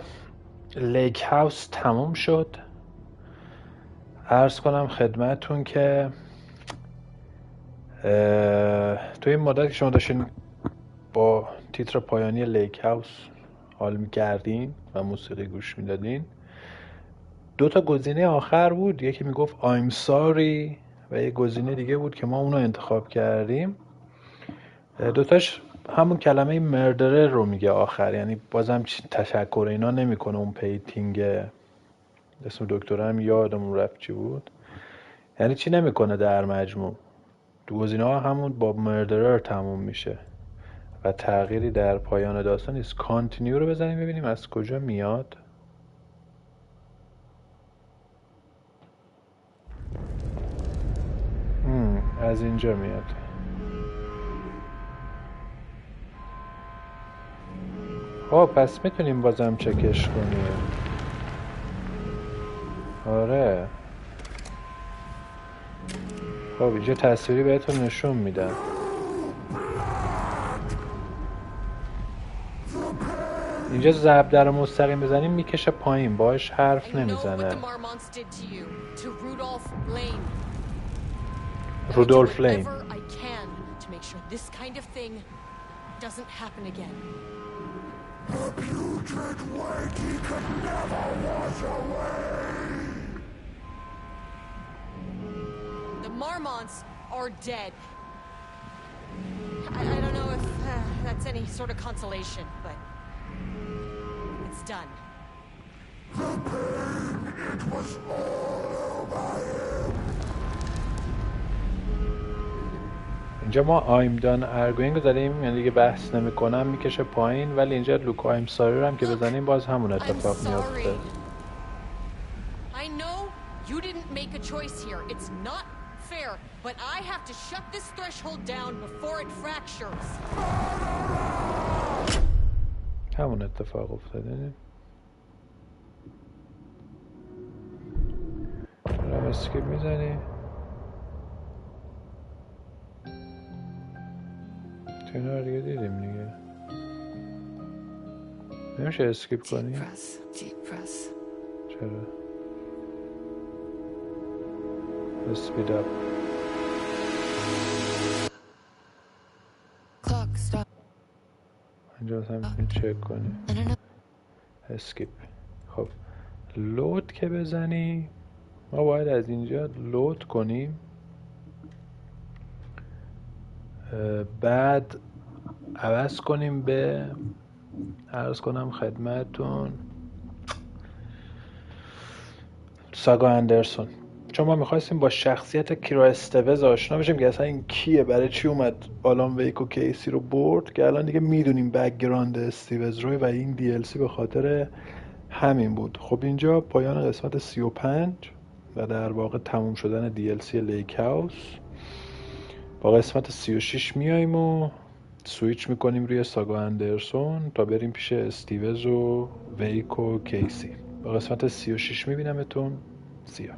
لیک هاوس تموم شد. عرض کنم خدمتون که توی این مدت که شما داشتین با تیتر پایانی لیک هاوس حال می‌کردین و موسیقی گوش میدادین، 2 تا گزینه آخر بود. یکی میگفت I'm sorry و یه گزینه دیگه بود که ما اونو انتخاب کردیم. دوتاش همون کلمه مردره رو میگه آخر، یعنی بازم تشکر اینا نمیکنه. اون پیتینگ اسم دکترم یادمون رفت چی بود، یعنی چی نمیکنه در مجموع. دو گزینه ها همون با مردرر تموم میشه و تغییری در پایان داستان نیست. کانتینیو رو بزنیم ببینیم از کجا میاد. از اینجا میاد. خب پس میتونیم بازم چکش کنیم. آره خب اینجا تصویری بهتون نشون میدم. اینجا ضرب در مستقیم بزنیم میکشه پایین، باش حرف نمیزنه. رودولف لین. The putrid weight he could never wash away. The Marmonts are dead. I don't know if that's any sort of consolation, but it's done. The pain, it was all over him. اینجا ما I'm done arguing رو زدیم، یعنی دیگه بحث نمی کنم، میکشه پایین. ولی اینجا look I'm sorry رو هم که بزنیم باز همون اتفاق میافته. I know you didn't make a choice here. It's not fair, but I have to shut this threshold down before it fractures. همون اتفاق افتاده. رو اسکیپ میزنی. اینا رو دیگه دیدیم دیگه، نمیشه اسکیپ کنی. چرا؟ اسپید اپ. اینجا هم میتونی چک کنی. اسکیپ. خب لود که بزنی، ما باید از اینجا لود کنیم. بعد عوض کنیم به، عرض کنم خدمتون، ساگا اندرسون. چون ما میخواستیم با شخصیت کیرا استوز آشنا بشیم که اصلا این کیه، برای چی اومد آلان ویک و کیسی رو برد، که الان دیگه میدونیم بک‌گراند استیوز روی و این DLC به خاطر همین بود. خب اینجا پایان قسمت 35 و در واقع تموم شدن DLC لیک هاوس. با قسمت 36 میایم و سویچ میکنیم روی ساگا اندرسون تا بریم پیش استیوز و ویک و کیسی. با قسمت 36 میبینمتون. سیا.